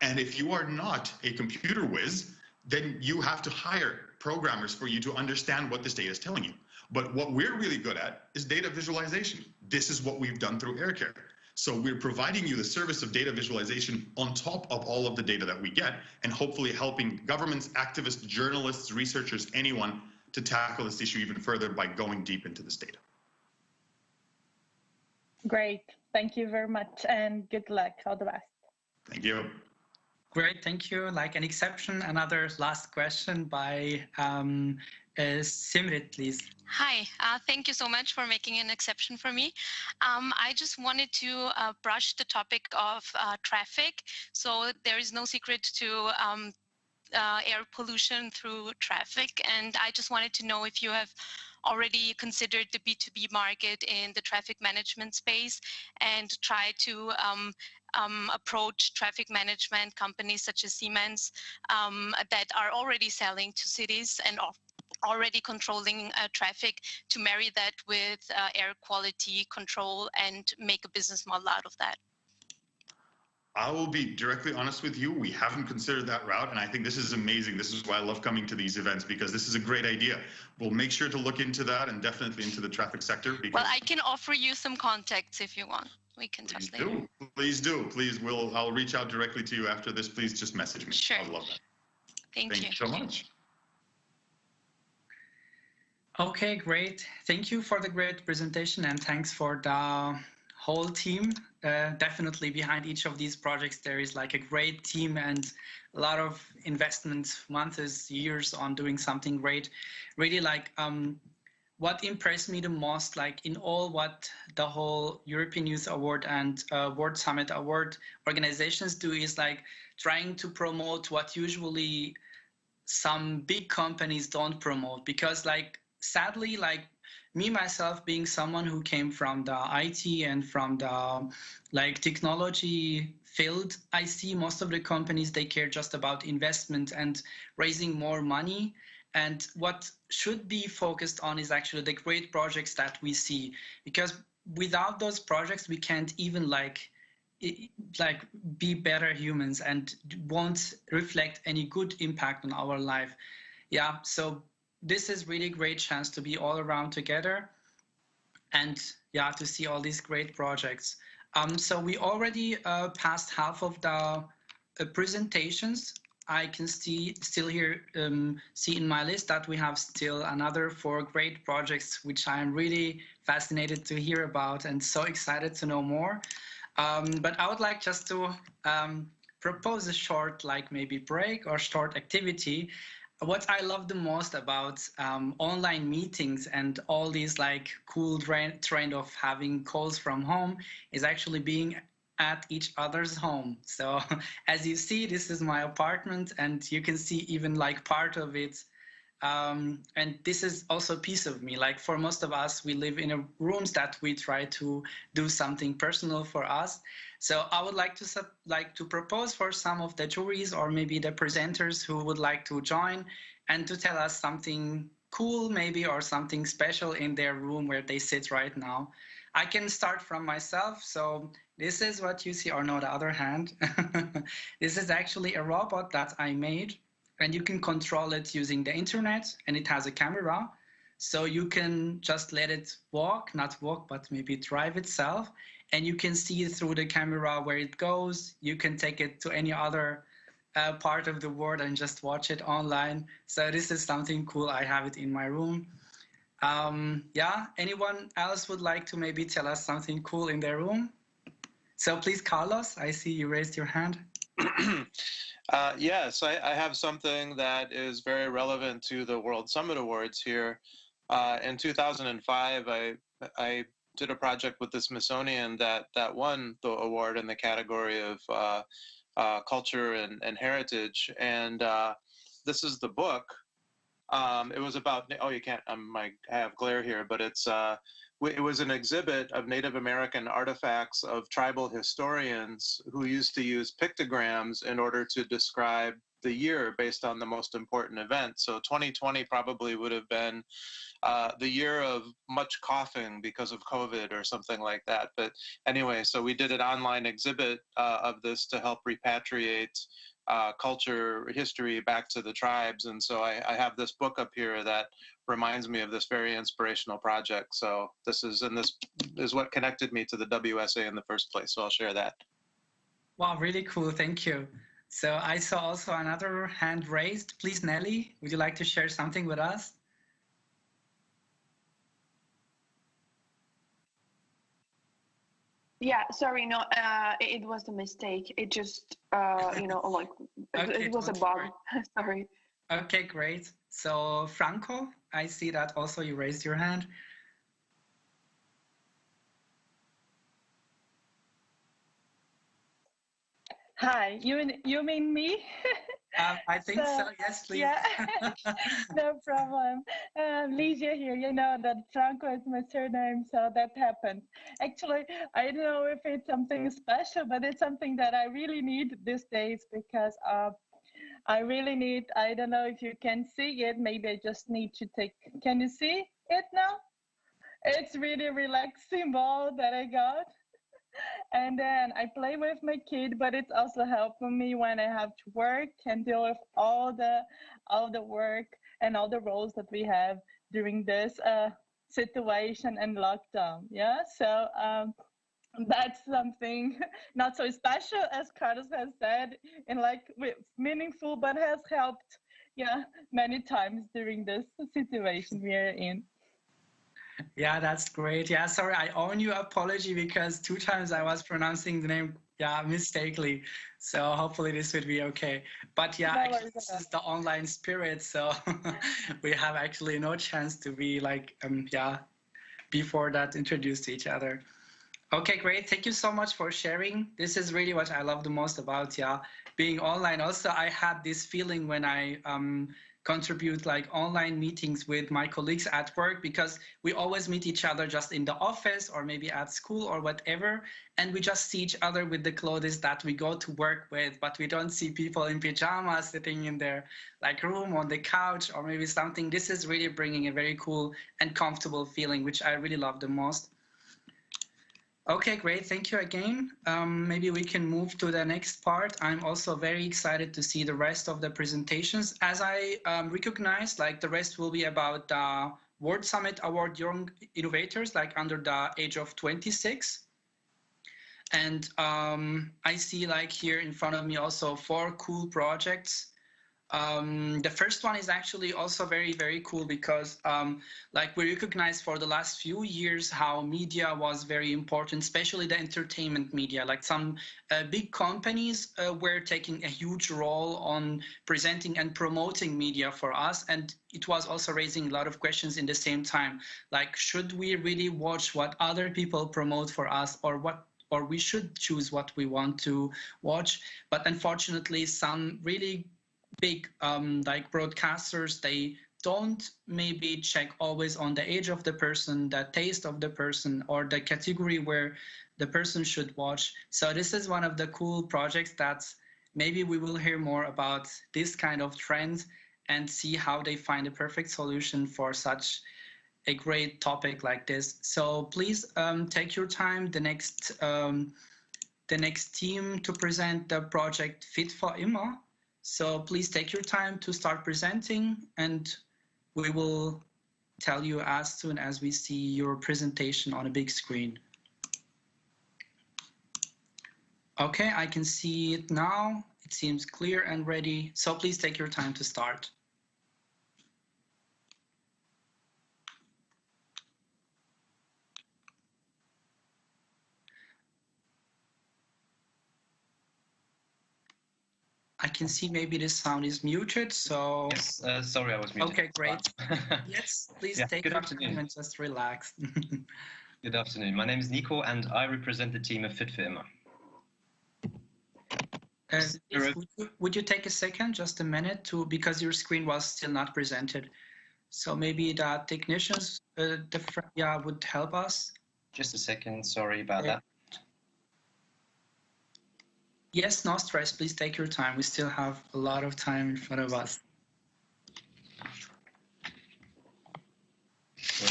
And if you are not a computer whiz, then you have to hire programmers for you to understand what this data is telling you. But what we're really good at is data visualization. This is what we've done through AirCare. So we're providing you the service of data visualization on top of all of the data that we get, and hopefully helping governments, activists, journalists, researchers, anyone to tackle this issue even further by going deep into this data. Great. Thank you very much, and good luck. All the best. Thank you. Great, thank you. Like an exception, another last question by Simrit, please. Hi, thank you so much for making an exception for me. I just wanted to brush the topic of traffic. So there is no secret to air pollution through traffic. And I just wanted to know if you have already considered the B2B market in the traffic management space and try to approach traffic management companies such as Siemens that are already selling to cities and already controlling traffic, to marry that with air quality control and make a business model out of that. I will be directly honest with you. We haven't considered that route, and I think this is amazing. This is why I love coming to these events, because this is a great idea. We'll make sure to look into that and definitely into the traffic sector. Because well, I can offer you some contacts if you want. We can touch later. Please do. Please, I'll reach out directly to you after this. Please just message me. Sure. I love that. Thank you so much. Okay, great. Thank you for the great presentation, and thanks for the whole team. Definitely behind each of these projects, there is like a great team and a lot of investment, months, years on doing something great. Really, like what impressed me the most, like in all what the whole European Youth Award and World Summit Award organizations do, is like trying to promote what usually some big companies don't promote. Because like sadly, like me myself being someone who came from the IT and from the like technology field, I see most of the companies, they care just about investment and raising more money. And what should be focused on is actually the great projects that we see, because without those projects, we can't even like be better humans and won't reflect any good impact on our life. Yeah, so this is really great chance to be all around together and yeah, to see all these great projects. So we already passed half of the presentations. I can still here see in my list that we have still another 4 great projects, which I am really fascinated to hear about and so excited to know more. But I would like just to propose a short, like maybe break or short activity. What I love the most about online meetings and all these like cool trend of having calls from home is actually being at each other's home. So as you see, this is my apartment and you can see even like part of it. And this is also a piece of me. Like for most of us, we live in rooms that we try to do something personal for us. So I would like to propose for some of the juries or maybe the presenters who would like to join and to tell us something cool maybe or something special in their room where they sit right now. I can start from myself. So this is what you see, or no, the other hand. This is actually a robot that I made, and you can control it using the internet, and it has a camera. So you can just let it walk, not walk, but maybe drive itself. And you can see through the camera where it goes. You can take it to any other part of the world and just watch it online. So this is something cool. I have it in my room. Yeah, anyone else would like to maybe tell us something cool in their room? So please, Carlos, I see you raised your hand. Yes, I have something that is very relevant to the World Summit Awards here. In 2005, I did a project with the Smithsonian that won the award in the category of culture and heritage. And this is the book. It was about, oh, you can't, I have glare here, but it was an exhibit of Native American artifacts of tribal historians who used to use pictograms in order to describe the year based on the most important events. So 2020 probably would have been the year of much coughing because of COVID or something like that. But anyway, so we did an online exhibit of this to help repatriate culture, history back to the tribes. And so I have this book up here that reminds me of this very inspirational project. So this is what connected me to the WSA in the first place. So I'll share that. Wow, really cool. Thank you. So I saw also another hand raised. Please, Nelly, would you like to share something with us? Yeah, sorry, no, it was a mistake. It just, you know, like, Okay, it was a bug. Sorry. Okay, great. So Franco, I see that also you raised your hand. Hi, you mean me? I think so. Yes, please. Yeah, no problem. Ligia here. You know that Franco is my surname, so that happened. Actually, I don't know if it's something special, but it's something that I really need these days because I really need. I don't know if you can see it. Maybe I just need to take. Can you see it now? It's really relaxing ball that I got. And then I play with my kid, but it's also helping me when I have to work and deal with all the work and all the roles that we have during this situation and lockdown. Yeah, so that's something not so special as Carlos has said, and like meaningful, but has helped, yeah, many times during this situation we are in. Yeah, that's great. Yeah, sorry, I owe you an apology because 2 times I was pronouncing the name, yeah, mistakenly. So hopefully this would be okay. But yeah, actually, this is the online spirit. So we have actually no chance to be like, yeah, before that introduced to each other. Okay, great. Thank you so much for sharing. This is really what I love the most about, yeah, being online. Also, I had this feeling when I contribute like online meetings with my colleagues at work, because we always meet each other just in the office or maybe at school or whatever, and we just see each other with the clothes that we go to work with, but we don't see people in pajamas sitting in their like room on the couch or maybe something. This is really bringing a very cool and comfortable feeling, which I really love the most. Okay, great. Thank you again. Maybe we can move to the next part. I'm also very excited to see the rest of the presentations. As I recognize, like the rest will be about the World Summit Award Young Innovators, like under the age of 26. And I see like here in front of me also 4 cool projects. The first one is actually also very, very cool because like we recognize for the last few years how media was very important, especially the entertainment media. Like some big companies were taking a huge role on presenting and promoting media for us. And it was also raising a lot of questions in the same time. Like, should we really watch what other people promote for us, or we should choose what we want to watch? But unfortunately, some really big like broadcasters, they don't maybe check always on the age of the person, the taste of the person, or the category where the person should watch. So this is one of the cool projects that maybe we will hear more about this kind of trend and see how they find a perfect solution for such a great topic like this. So please take your time. The next team to present the project Fit for Immer. So please take your time to start presenting, and we will tell you as soon as we see your presentation on a big screen. Okay, I can see it now. It seems clear and ready. So please take your time to start. I can see maybe the sound is muted, so... Yes, sorry, I was muted. Okay, great. Yes, please take your time and just relax. Good afternoon. My name is Nico, and I represent the team of Fit for Immer. Would you take a second, just a minute, because your screen was still not presented. So maybe the technicians would help us. Just a second, sorry about that. Yes, no stress. Please take your time. We still have a lot of time in front of us.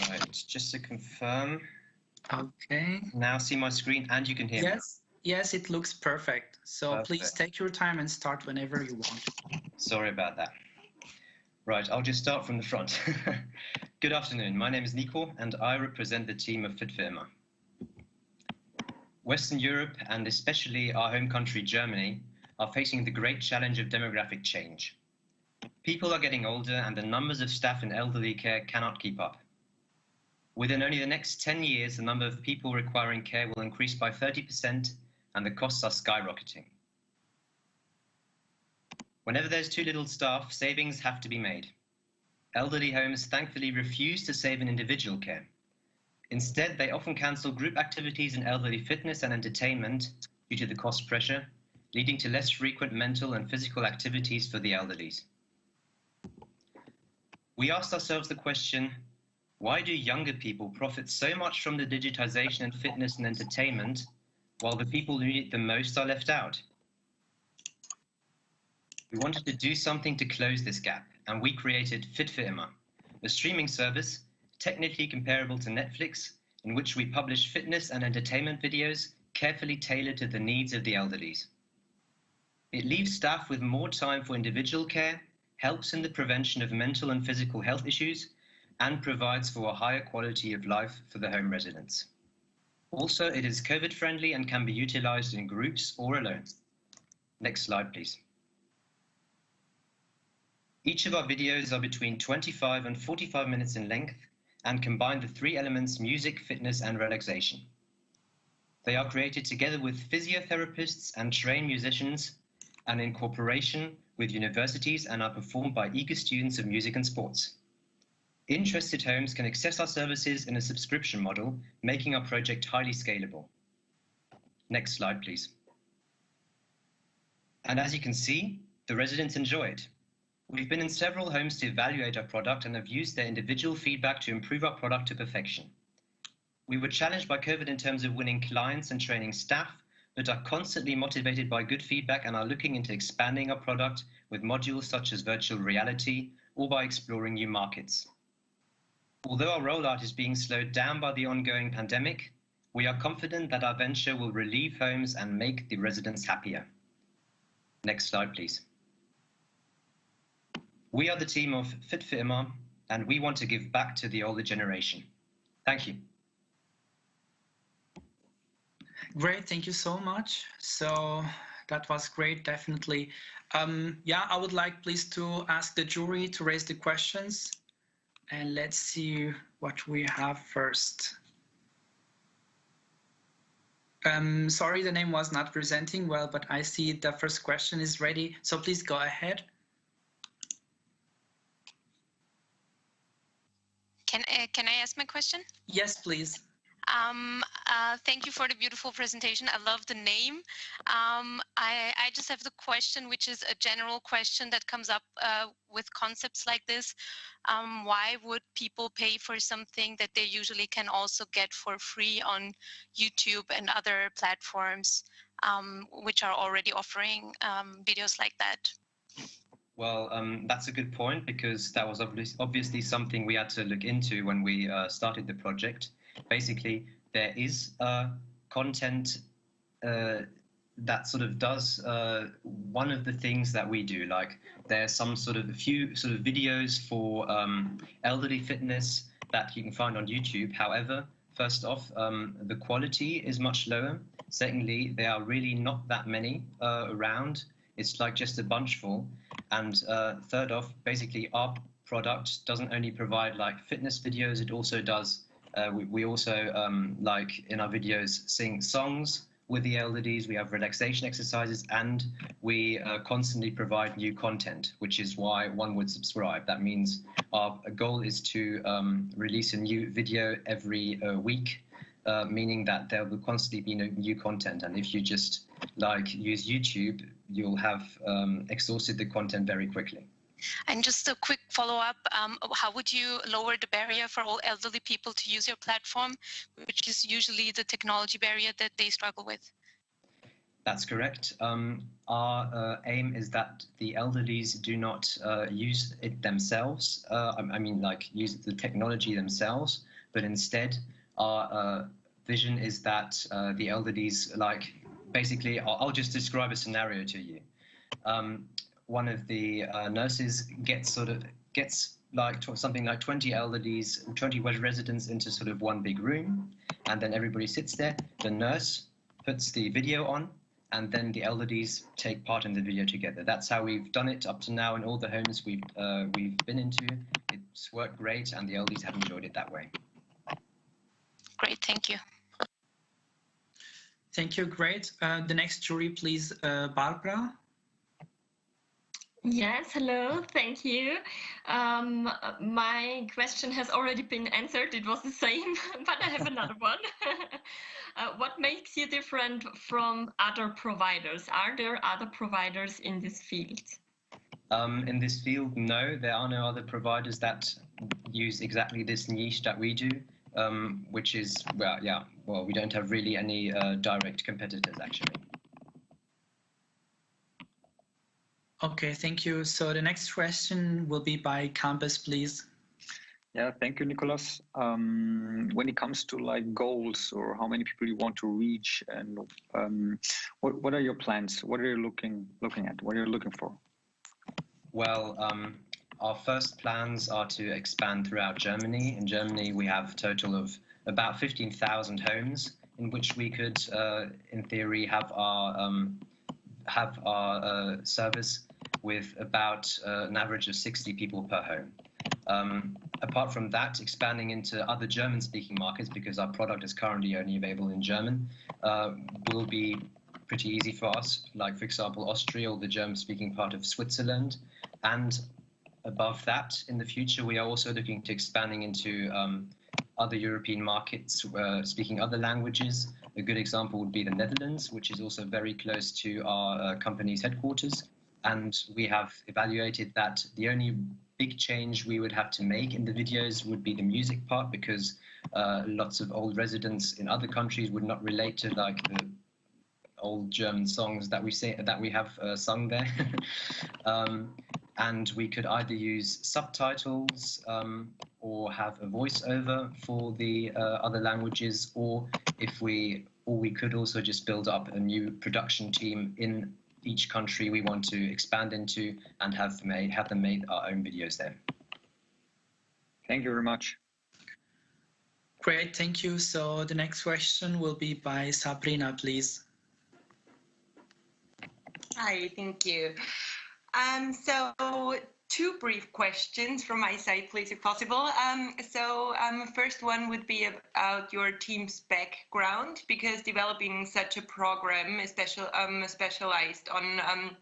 Right, just to confirm. Okay. Now see my screen and you can hear me. Yes, it looks perfect. So please take your time and start whenever you want. Sorry about that. Right, I'll just start from the front. Good afternoon. My name is Nico, and I represent the team of Fit for Immer. Western Europe, and especially our home country, Germany, are facing the great challenge of demographic change. People are getting older, and the numbers of staff in elderly care cannot keep up. Within only the next 10 years, the number of people requiring care will increase by 30%, and the costs are skyrocketing. Whenever there's too little staff, savings have to be made. Elderly homes thankfully refuse to save in individual care. Instead, they often cancel group activities in elderly fitness and entertainment due to the cost pressure, leading to less frequent mental and physical activities for the elderlies. We asked ourselves the question, why do younger people profit so much from the digitization and fitness and entertainment, while the people who need it the most are left out? We wanted to do something to close this gap, and we created Fit for Immer, a streaming service technically comparable to Netflix, in which we publish fitness and entertainment videos carefully tailored to the needs of the elderlies. It leaves staff with more time for individual care, helps in the prevention of mental and physical health issues, and provides for a higher quality of life for the home residents. Also, it is COVID-friendly and can be utilized in groups or alone. Next slide, please. Each of our videos are between 25 and 45 minutes in length and combine the three elements music, fitness, and relaxation. They are created together with physiotherapists and trained musicians and in cooperation with universities and are performed by eager students of music and sports. Interested homes can access our services in a subscription model, making our project highly scalable. Next slide, please. And as you can see, the residents enjoy it. We've been in several homes to evaluate our product and have used their individual feedback to improve our product to perfection. We were challenged by COVID in terms of winning clients and training staff, but are constantly motivated by good feedback and are looking into expanding our product with modules such as virtual reality or by exploring new markets. Although our rollout is being slowed down by the ongoing pandemic, we are confident that our venture will relieve homes and make the residents happier. Next slide, please. We are the team of Fit for Immer, and we want to give back to the older generation. Thank you. Great, thank you so much. So that was great, definitely. Yeah, I would like please to ask the jury to raise the questions. And let's see what we have first. Sorry, the name was not presenting well, but I see the first question is ready. So please go ahead. Can I ask my question? Yes, please. Thank you for the beautiful presentation. I love the name. I just have the question, which is a general question that comes up with concepts like this. Why would people pay for something that they usually can also get for free on YouTube and other platforms, which are already offering videos like that? Well, that's a good point, because that was obviously something we had to look into when we started the project. Basically, there is content that sort of does one of the things that we do. Like there's some sort of a few sort of videos for elderly fitness that you can find on YouTube. However, first off, the quality is much lower. Secondly, there are really not that many around. It's like just a bunch full. And third off, basically our product doesn't only provide like fitness videos, it also does, we also like in our videos sing songs with the elderlies, we have relaxation exercises, and we constantly provide new content, which is why one would subscribe. That means our goal is to release a new video every week, meaning that there will constantly be new content. And if you just like use YouTube, you'll have exhausted the content very quickly. And just a quick follow-up, how would you lower the barrier for all elderly people to use your platform, which is usually the technology barrier that they struggle with? That's correct. Our aim is that the elderlies do not use it themselves. I mean, like use the technology themselves, but instead our vision is that the elderlies, like basically, I'll just describe a scenario to you. One of the nurses gets like something like 20 elderlies, 20 residents into sort of one big room, and then everybody sits there. The nurse puts the video on, and then the elderlies take part in the video together. That's how we've done it up to now in all the homes we've been into. It's worked great, and the elderlies have enjoyed it that way. Great, thank you. Thank you, great. The next jury, please, Barbara. Yes, hello, thank you. My question has already been answered. It was the same, but I have another one. What makes you different from other providers? Are there other providers in this field? In this field, no, there are no other providers that use exactly this niche that we do, which is, well, yeah, well, we don't have really any direct competitors, actually. Okay, thank you. So the next question will be by Campus, please. Yeah, thank you, Nicholas. When it comes to like goals or how many people you want to reach, and what are your plans? What are you looking at? What are you looking for? Well, our first plans are to expand throughout Germany. In Germany, we have a total of about 15,000 homes in which we could, in theory, have our service with about an average of 60 people per home. Apart from that, expanding into other German-speaking markets, because our product is currently only available in German, will be pretty easy for us, like, for example, Austria or the German-speaking part of Switzerland. And above that, in the future, we are also looking to expanding into other European markets speaking other languages. A good example would be the Netherlands, which is also very close to our company's headquarters. And we have evaluated that the only big change we would have to make in the videos would be the music part, because lots of old residents in other countries would not relate to like the old German songs that we have sung there. And we could either use subtitles or have a voiceover for the other languages, or we could also just build up a new production team in each country we want to expand into and have them make our own videos there. Thank you very much. Great, thank you. So the next question will be by Sabrina, please. Hi, thank you. So two brief questions from my side, please, if possible. First one would be about your team's background, because developing such a program, specialized on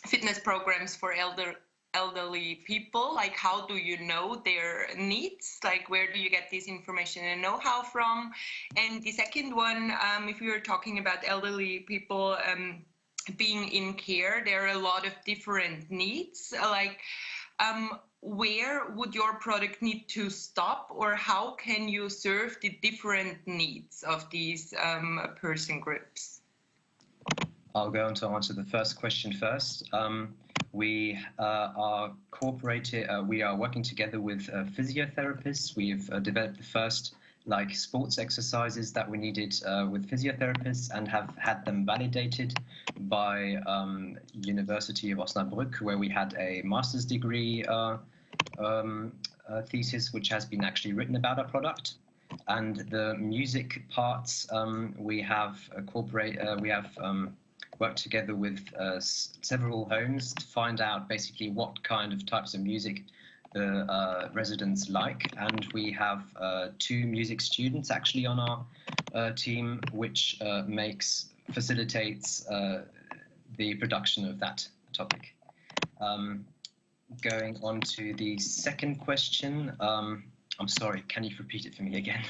fitness programs for elderly people, like how do you know their needs? Like where do you get this information and know-how from? And the second one, if we were talking about elderly people being in care, there are a lot of different needs. Like, where would your product need to stop, or how can you serve the different needs of these person groups? I'll go on to answer the first question first. We are working together with physiotherapists. We've developed the first sports exercises that we needed with physiotherapists, and have had them validated by University of Osnabrück, where we had a master's degree thesis which has been actually written about our product. And the music parts, we have worked together with several homes to find out basically what kind of types of music the residents like, and we have 2 music students actually on our team, which facilitates the production of that topic. Going on to the second question, I'm sorry, can you repeat it for me again?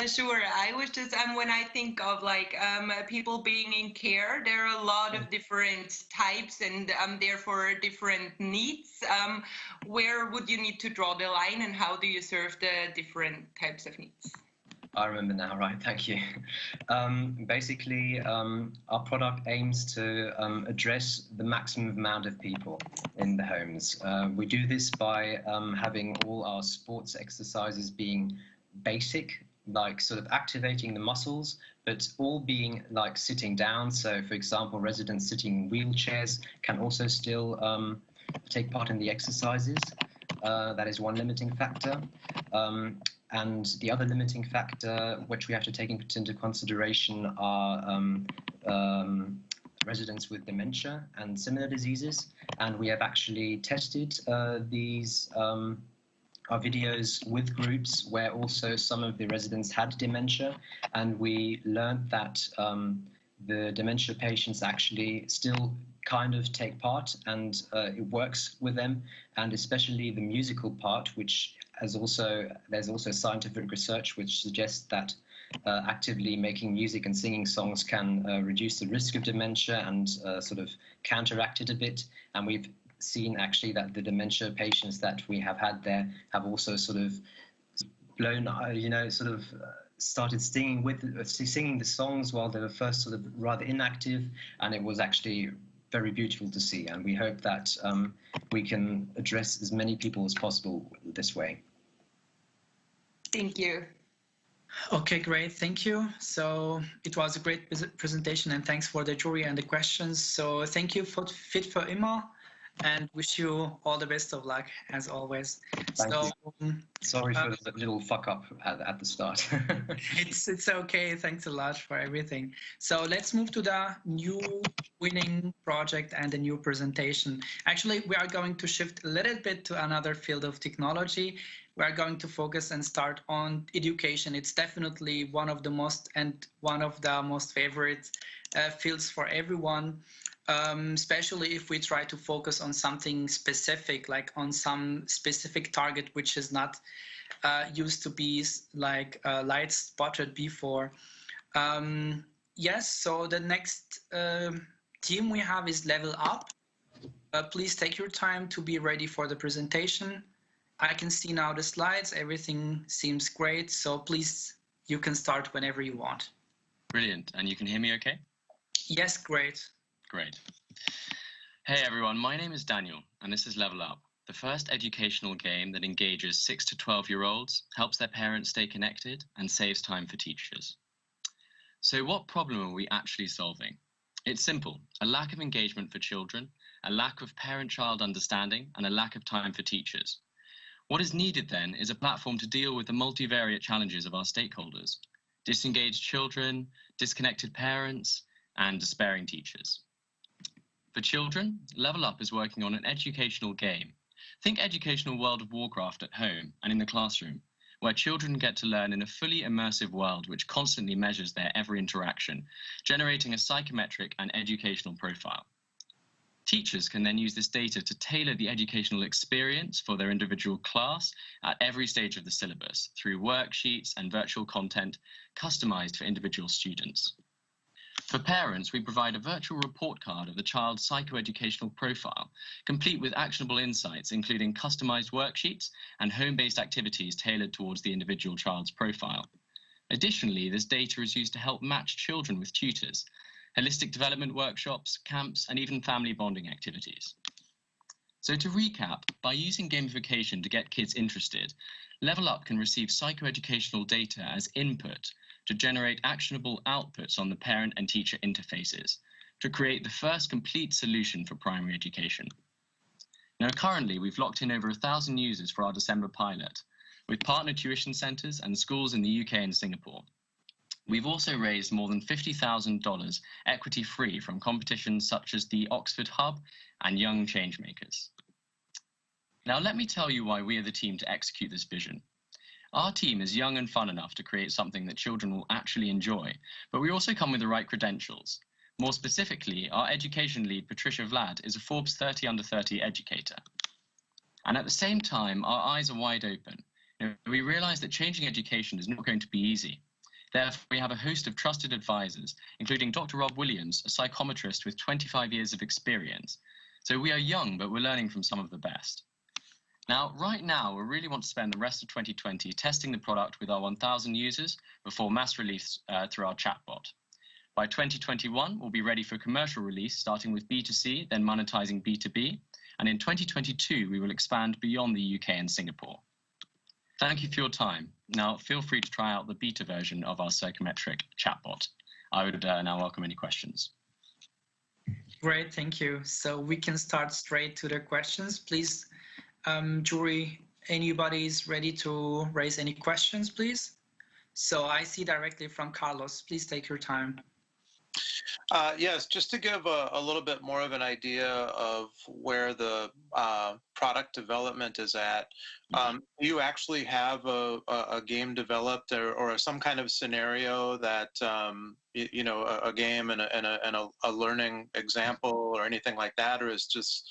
Sure. I was just when I think of people being in care, there are a lot of different types and therefore different needs. Where would you need to draw the line, and how do you serve the different types of needs? I remember now, right, thank you. Basically, our product aims to address the maximum amount of people in the homes. We do this by having all our sports exercises being basic, like sort of activating the muscles, but all being like sitting down. So for example, residents sitting in wheelchairs can also still take part in the exercises. That is one limiting factor. And the other limiting factor, which we have to take into consideration, are residents with dementia and similar diseases. And we have actually tested these our videos with groups where also some of the residents had dementia, and we learned that the dementia patients actually still kind of take part, and it works with them, and especially the musical part, which there's also scientific research which suggests that actively making music and singing songs can reduce the risk of dementia and sort of counteract it a bit. And we've seen actually that the dementia patients that we have had there have also sort of blown, started singing the songs while they were first sort of rather inactive, and it was actually very beautiful to see. And we hope that we can address as many people as possible this way. Thank you. Okay, great. Thank you. So it was a great presentation, and thanks for the jury and the questions. So thank you for Fit for Immer, and wish you all the best of luck as always. Thank you. Sorry for the little fuck up at the start. It's okay. Thanks a lot for everything. So let's move to the new winning project and the new presentation. Actually, we are going to shift a little bit to another field of technology. We are going to focus and start on education. It's definitely one of the most favorite fields for everyone, especially if we try to focus on something specific, like on some specific target which is not used to be like light spotted before. Yes, so the next team we have is LevelUp. Please take your time to be ready for the presentation. I can see now the slides. Everything seems great. So please, you can start whenever you want. Brilliant. And you can hear me okay? Yes, great. Great. Hey everyone, my name is Daniel, and this is LevelUp, the first educational game that engages 6 to 12-year-olds, helps their parents stay connected, and saves time for teachers. So what problem are we actually solving? It's simple: a lack of engagement for children, a lack of parent-child understanding, and a lack of time for teachers. What is needed then is a platform to deal with the multivariate challenges of our stakeholders: disengaged children, disconnected parents, and despairing teachers. For children, LevelUp is working on an educational game. Think educational World of Warcraft at home and in the classroom, where children get to learn in a fully immersive world which constantly measures their every interaction, generating a psychometric and educational profile. Teachers can then use this data to tailor the educational experience for their individual class at every stage of the syllabus through worksheets and virtual content customized for individual students. For parents, we provide a virtual report card of the child's psychoeducational profile, complete with actionable insights, including customized worksheets and home-based activities tailored towards the individual child's profile. Additionally, this data is used to help match children with tutors, holistic development workshops, camps, and even family bonding activities. So to recap, by using gamification to get kids interested, LevelUp can receive psychoeducational data as input to generate actionable outputs on the parent and teacher interfaces to create the first complete solution for primary education. Now, currently, we've locked in over 1,000 users for our December pilot, with partner tuition centres and schools in the UK and Singapore. We've also raised more than $50,000 equity-free from competitions such as the Oxford Hub and Young Changemakers. Now, let me tell you why we are the team to execute this vision. Our team is young and fun enough to create something that children will actually enjoy, but we also come with the right credentials. More specifically, our education lead, Patricia Vlad, is a Forbes 30 under 30 educator. And at the same time, our eyes are wide open. We realize that changing education is not going to be easy. Therefore, we have a host of trusted advisors, including Dr. Rob Williams, a psychometrist with 25 years of experience. So we are young, but we're learning from some of the best. Now, right now, we really want to spend the rest of 2020 testing the product with our 1,000 users before mass release through our chatbot. By 2021, we'll be ready for commercial release, starting with B2C, then monetizing B2B. And in 2022, we will expand beyond the UK and Singapore. Thank you for your time. Now, feel free to try out the beta version of our psychometric chatbot. I would now welcome any questions. Great, thank you. So we can start straight to the questions. Please, jury, anybody's ready to raise any questions, please? So I see directly from Carlos. Please take your time. Yes, just to give a little bit more of an idea of where the product development is at, do you actually have a game developed or some kind of scenario that, you know, a game and a learning example or anything like that, or is just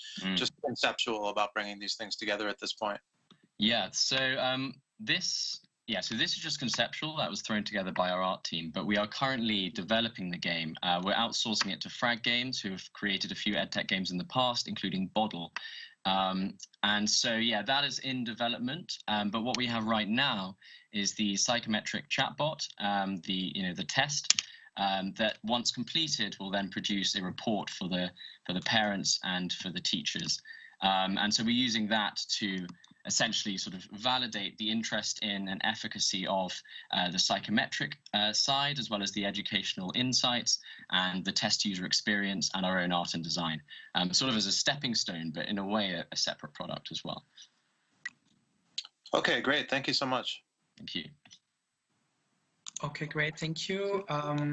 conceptual about bringing these things together at this point? Yeah, so so this is just conceptual. That was thrown together by our art team, but we are currently developing the game. We're outsourcing it to Frag Games, who have created a few EdTech games in the past, including Boddle. And so, yeah, that is in development. But what we have right now is the psychometric chatbot, the test that once completed will then produce a report for the parents and for the teachers. And so we're using that to essentially sort of validate the interest in and efficacy of the psychometric side, as well as the educational insights and the test user experience and our own art and design, sort of as a stepping stone, but in a way a separate product as well. Okay, great. Thank you so much. Thank you. Okay, great. Thank you.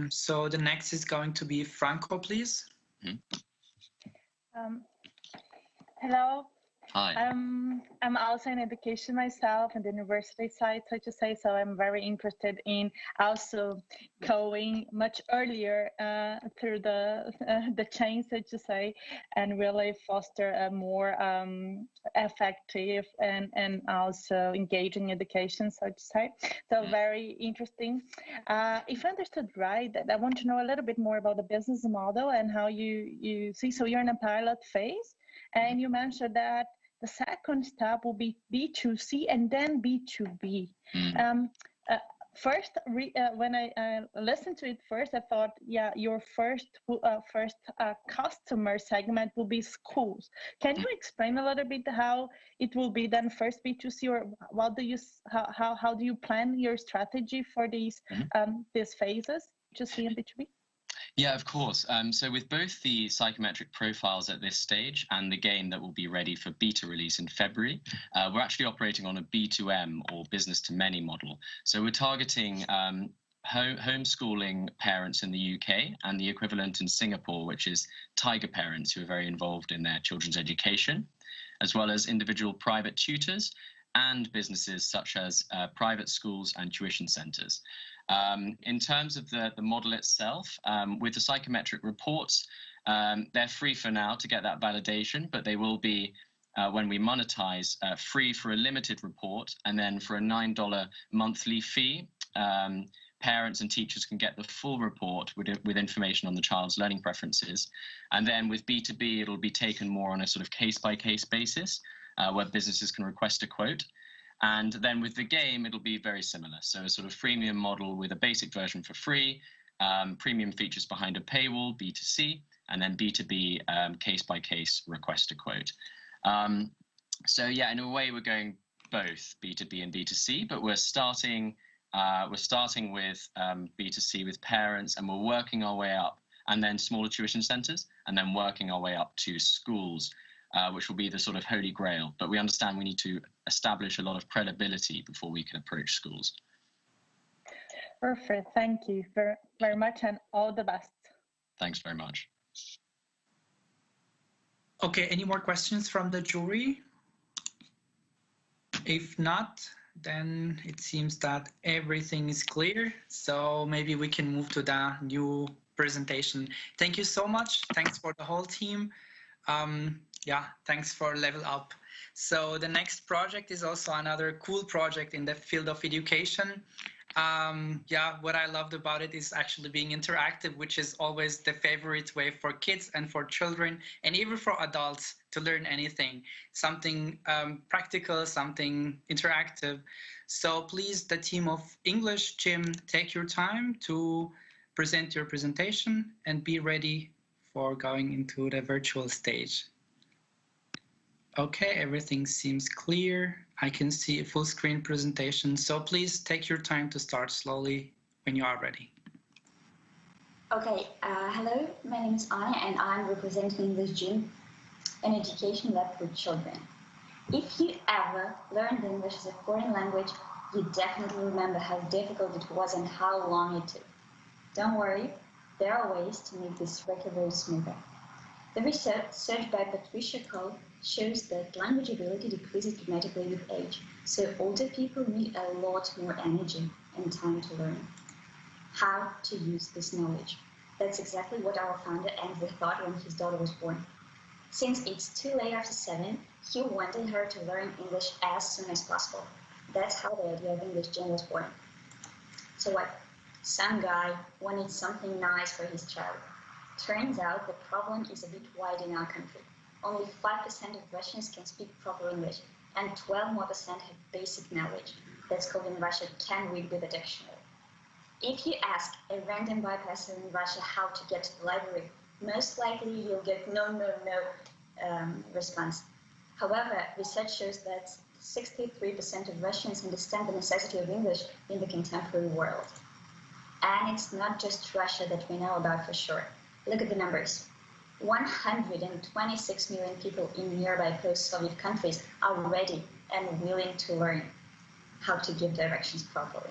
So the next is going to be Franco, please. Hello. Hi. I'm also in education myself on the university side, so to say, so I'm very interested in also going much earlier through the chain, so to say, and really foster a more effective and also engaging education, so to say. So very interesting. If I understood right, that I want to know a little bit more about the business model and how you see, so you're in a pilot phase, and you mentioned that the second step will be B2C and then B2B. First, when I listened to it first, I thought, yeah, your first customer segment will be schools. Can you explain a little bit how it will be then first B2C, or what do you how do you plan your strategy for these phases, B2C and B2B? Yeah, of course. So with both the psychometric profiles at this stage and the game that will be ready for beta release in February, we're actually operating on a B2M or business to many model. So we're targeting homeschooling parents in the UK and the equivalent in Singapore, which is Tiger parents who are very involved in their children's education, as well as individual private tutors and businesses such as private schools and tuition centres. In terms of the model itself, with the psychometric reports, they're free for now to get that validation, but they will be, when we monetize, free for a limited report, and then for a $9 monthly fee, parents and teachers can get the full report with information on the child's learning preferences. And then with B2B, it'll be taken more on a sort of case-by-case basis, where businesses can request a quote. And then with the game, it'll be very similar. So a sort of freemium model with a basic version for free, premium features behind a paywall, B2C, and then B2B, case-by-case request a quote. So yeah, in a way, we're going both B2B and B2C, but we're starting with B2C with parents, and we're working our way up, and then smaller tuition centers, and then working our way up to schools, which will be the sort of holy grail. But we understand we need to establish a lot of credibility before we can approach schools. Perfect. Thank you very, very much, and all the best. Thanks very much. Okay, any more questions from the jury? If not, then it seems that everything is clear. So maybe we can move to the new presentation. Thank you so much. Thanks for the whole team. Yeah, thanks for LevelUp. So the next project is also another cool project in the field of education. Yeah, what I loved about it is actually being interactive, which is always the favorite way for kids and for children, and even for adults to learn anything, something practical, something interactive. So please, the team of English, Jim, take your time to present your presentation and be ready for going into the virtual stage. Okay, everything seems clear. I can see a full screen presentation. So please take your time to start slowly when you are ready. Okay, hello, my name is Anna and I'm representing English Gym, an education lab for children. If you ever learned English as a foreign language, you definitely remember how difficult it was and how long it took. Don't worry, there are ways to make this recovery smoother. The research by Patricia Cole shows that language ability decreases dramatically with age, so older people need a lot more energy and time to learn how to use this knowledge. That's exactly what our founder Andrew thought when his daughter was born. Since it's too late after 7, he wanted her to learn English as soon as possible. That's how the idea of English Gym was born. So what? Some guy wanted something nice for his child. Turns out the problem is a bit wide in our country. Only 5% of Russians can speak proper English, and 12% more have basic knowledge. That's called in Russia can read with a dictionary. If you ask a random bypasser in Russia how to get to the library, most likely you'll get no response. However, research shows that 63% of Russians understand the necessity of English in the contemporary world. And it's not just Russia that we know about for sure. Look at the numbers. 126 million people in nearby post-Soviet countries are ready and willing to learn how to give directions properly.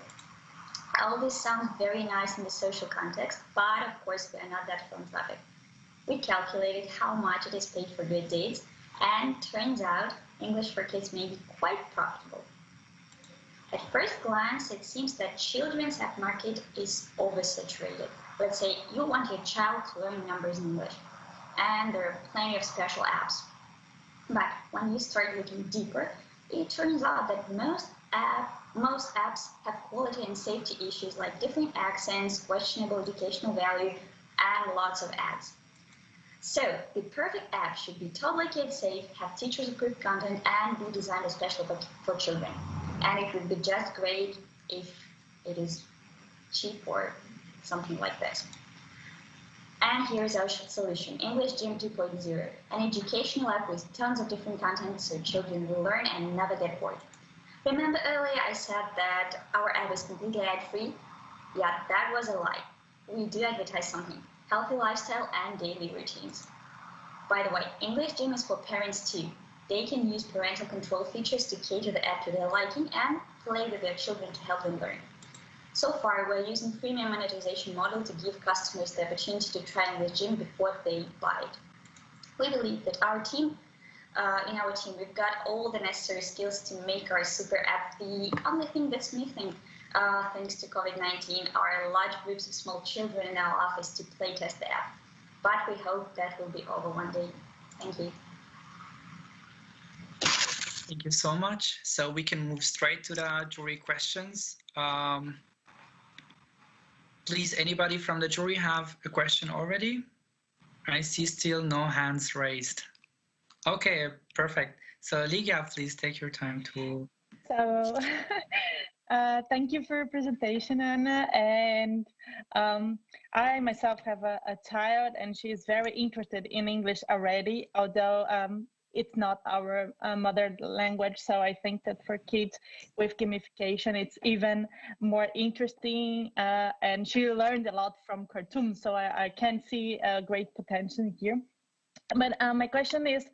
All this sounds very nice in the social context, but of course we are not that philanthropic. We calculated how much it is paid for good deeds, and turns out English for kids may be quite profitable. At first glance, it seems that children's app market is oversaturated. Let's say you want your child to learn numbers in English, and there are plenty of special apps. But when you start looking deeper, it turns out that most apps have quality and safety issues like different accents, questionable educational value, and lots of ads. So the perfect app should be totally kid-safe, have teachers-approved content, and be designed especially for children. And it would be just great if it is cheap or something like this. And here's our solution, English Gym 2.0, an educational app with tons of different content so children will learn and never get bored. Remember earlier I said that our app is completely ad-free? Yeah, that was a lie. We do advertise something, healthy lifestyle and daily routines. By the way, English Gym is for parents too. They can use parental control features to cater the app to their liking and play with their children to help them learn. So far, we're using freemium monetization model to give customers the opportunity to try English Gym before they buy it. We believe that in our team, we've got all the necessary skills to make our super app. The only thing that's missing, thanks to COVID-19, are large groups of small children in our office to play test the app. But we hope that will be over one day. Thank you. Thank you so much. So we can move straight to the jury questions. Please, anybody from the jury have a question already? I see still no hands raised. Okay, perfect. So Ligia, please take your time to... So thank you for your presentation, Anna. And I myself have a child and she is very interested in English already, although it's not our mother language. So I think that for kids with gamification, it's even more interesting. And she learned a lot from cartoons. So I can see a great potential here. But my question is,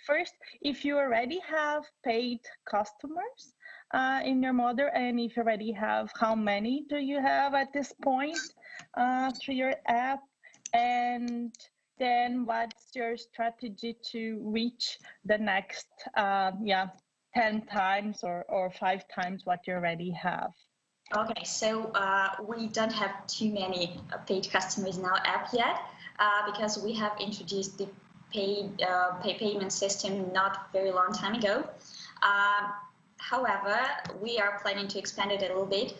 first, if you already have paid customers in your model, and if you already have, how many do you have at this point through your app? And then what's your strategy to reach the next 10 times or 5 times what you already have? Okay, so we don't have too many paid customers in our app yet because we have introduced the payment system not very long time ago. However, we are planning to expand it a little bit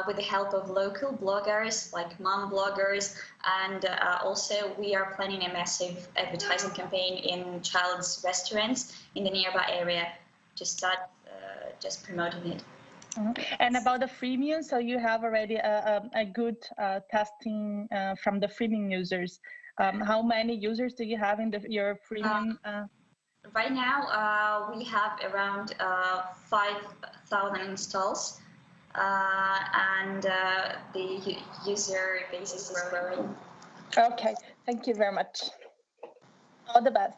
with the help of local bloggers like mom bloggers, and also we are planning a massive advertising campaign in child's restaurants in the nearby area to start just promoting it. And about the freemium, so you have already a good testing from the freemium users. How many users do you have in your freemium? Right now, we have around 5,000 installs, and the user base is growing Okay, thank you very much. All the best.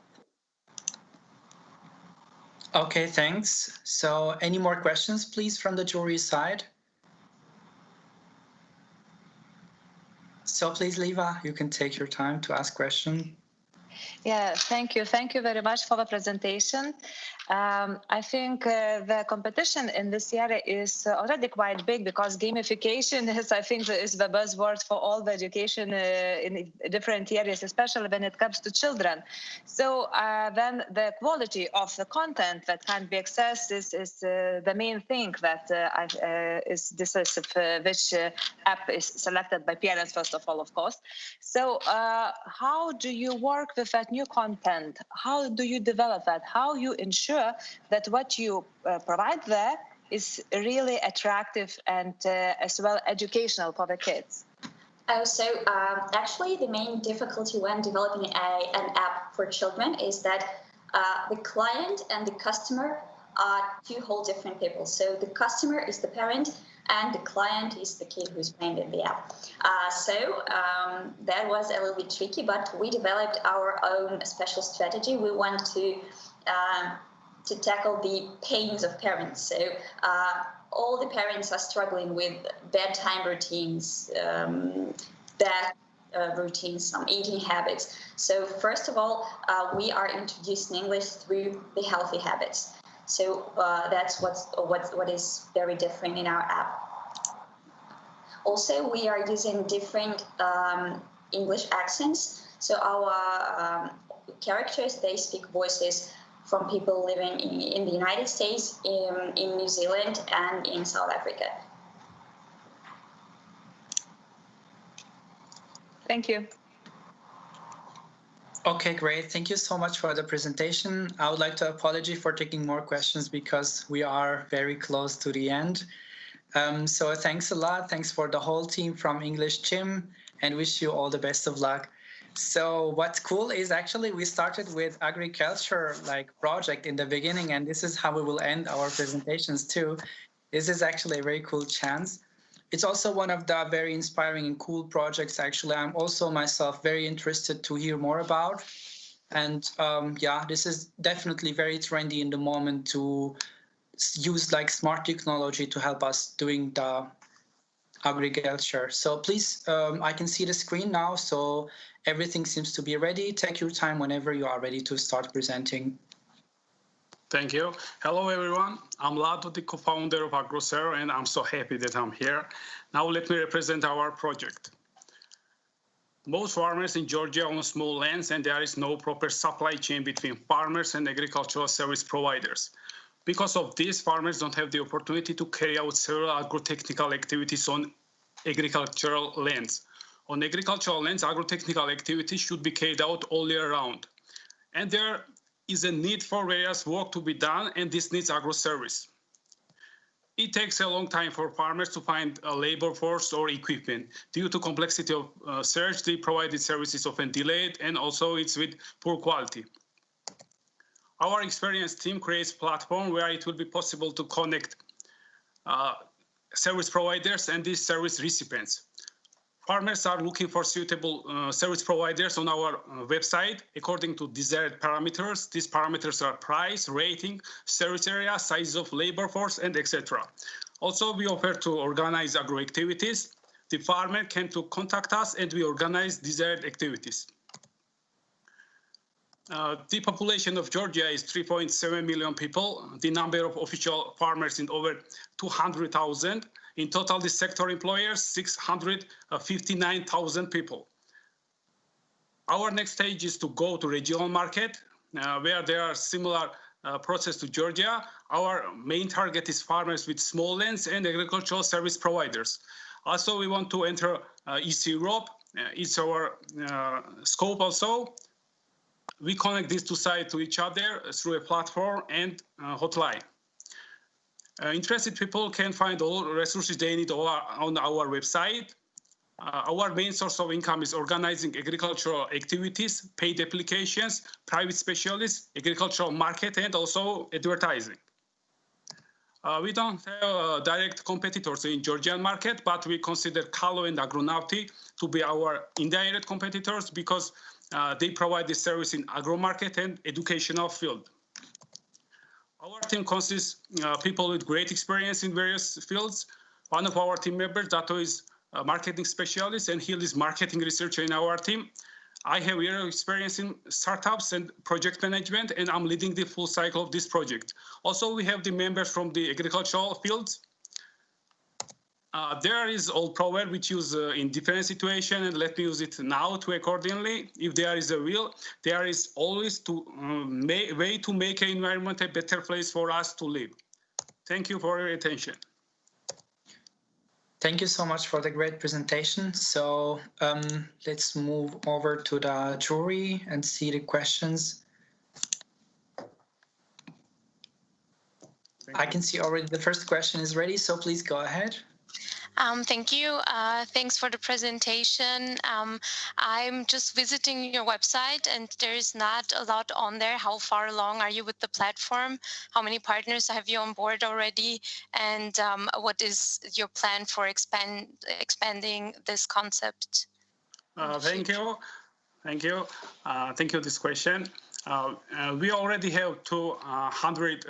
Okay, thanks. So any more questions, please, from the jury side? So please, Liva, you can take your time to ask questions. Yeah, thank you. Thank you very much for the presentation. I think the competition in this area is already quite big because gamification is, I think, is the buzzword for all the education in different areas, especially when it comes to children. So then the quality of the content that can be accessed is the main thing that is decisive, which app is selected by parents, first of all, of course. So how do you work with that new content? How do you develop that? How you ensure that what you provide there is really attractive and as well educational for the kids? So actually the main difficulty when developing an app for children is that the client and the customer are two whole different people. So the customer is the parent and the client is the kid who's playing in the app. So that was a little bit tricky, but we developed our own special strategy. We want to tackle the pains of parents. So all the parents are struggling with bedtime routines, bad routines, some eating habits. So first of all, we are introducing English through the healthy habits. So that's what is very different in our app. Also, we are using different English accents. So our characters, they speak voices from people living in the United States, in New Zealand, and in South Africa. Thank you. Okay, great. Thank you so much for the presentation. I would like to apologize for taking more questions because we are very close to the end. So thanks a lot. Thanks for the whole team from English Gym and wish you all the best of luck. So what's cool is actually we started with agriculture project in the beginning, and this is how we will end our presentations too. This is actually a very cool chance. It's also one of the very inspiring and cool projects. Actually, I'm also myself very interested to hear more about. And yeah, this is definitely very trendy in the moment to use smart technology to help us doing the agriculture. So please, I can see the screen now. So everything seems to be ready. Take your time whenever you are ready to start presenting. Thank you. Hello, everyone. I'm Lado, the co-founder of Agro, Serv, and I'm so happy that I'm here. Now let me represent our project. Most farmers in Georgia own small lands, and there is no proper supply chain between farmers and agricultural service providers. Because of this, farmers don't have the opportunity to carry out several agro-technical activities on agricultural lands. On agricultural lands, agro-technical activities should be carried out all year round. And there is a need for various work to be done, and this needs agro-service. It takes a long time for farmers to find a labor force or equipment. Due to complexity of search, the provided services often delayed, and also it's with poor quality. Our experienced team creates a platform where it will be possible to connect service providers and these service recipients. Farmers are looking for suitable service providers on our website according to desired parameters. These parameters are price, rating, service area, size of labor force, and etc. Also, we offer to organize agro activities. The farmer can contact us and we organize desired activities. The population of Georgia is 3.7 million people. The number of official farmers is over 200,000. In total, the sector employs 659,000 people. Our next stage is to go to regional market, where there are similar process to Georgia. Our main target is farmers with small lands and agricultural service providers. Also, we want to enter East Europe. It's our scope also. We connect these two sides to each other through a platform and hotline. Interested people can find all resources they need on our website. Our main source of income is organizing agricultural activities, paid applications, private specialists, agricultural market, and also advertising. We don't have direct competitors in Georgian market, but we consider Kalo and Agronauti to be our indirect competitors because they provide this service in agro market and educational field. Our team consists of people with great experience in various fields. One of our team members, Dato, is a marketing specialist, and he is marketing researcher in our team. I have years of experience in startups and project management, and I'm leading the full cycle of this project. Also, we have the members from the agricultural fields. There is old proverb which use in different situation, and let me use it now to accordingly. If there is a will, there is always to way to make an environment a better place for us to live. Thank you for your attention. Thank you so much for the great presentation. So let's move over to the jury and see the questions. I can see already the first question is ready, so please go ahead. Thank you. Thanks for the presentation. I'm just visiting your website and there is not a lot on there. How far along are you with the platform? How many partners have you on board already? And what is your plan for expanding this concept? Thank you. Thank you. Thank you for this question. We already have 200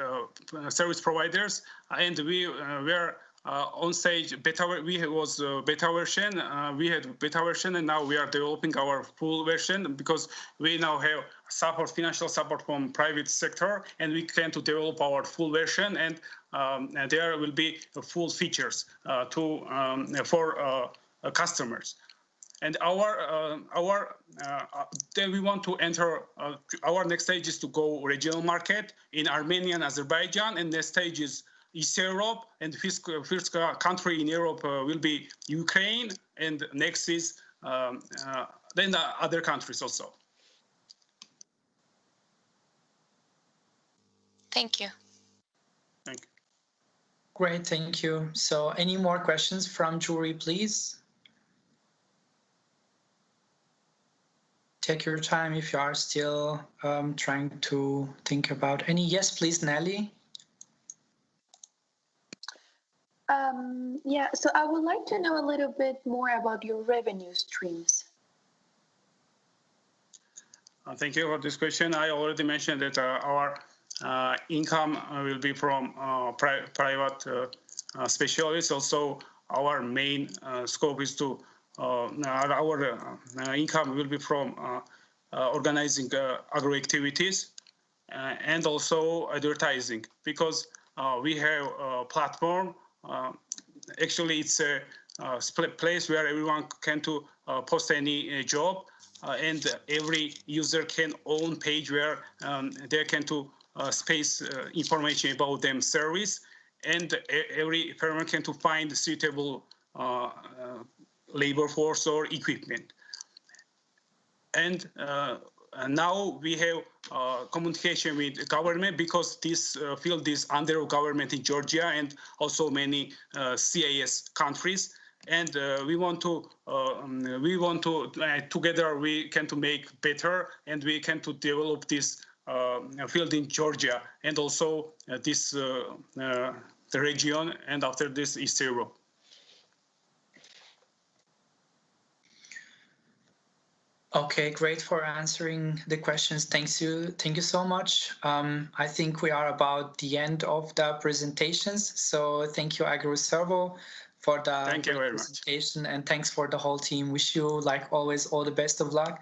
service providers, and we were on stage beta. We was beta version. We had beta version, and now we are developing our full version because we now have support, financial support from private sector, and we can to develop our full version, and there will be full features for customers. And then we want to enter. Our next stage is to go regional market in Armenia and Azerbaijan, and next stage is East Europe, and first country in Europe will be Ukraine, and next is then the other countries also. Thank you. Thank you. Great, thank you. So any more questions from jury, please? Take your time if you are still trying to think about any. Yes, please, Nelly. Yeah, so I would like to know a little bit more about your revenue streams. Thank you for this question. I already mentioned that our income will be from private specialists. Also, our main scope is to our income will be from organizing agro activities and also advertising, because we have a platform. Actually, it's a place where everyone can to post any job, and every user can own page where they can to space information about them service, and every farmer can to find suitable labor force or equipment. And now we have communication with government, because this field is under government in Georgia and also many CIS countries. And we want to together we can to make better, and we can to develop this field in Georgia and also this the region, and after this East Europe. Okay, great for answering the questions. Thank you so much. I think we are about the end of the presentations. So thank you, Agro Servo, for the presentation, and thanks for the whole team. Wish you, like always, all the best of luck.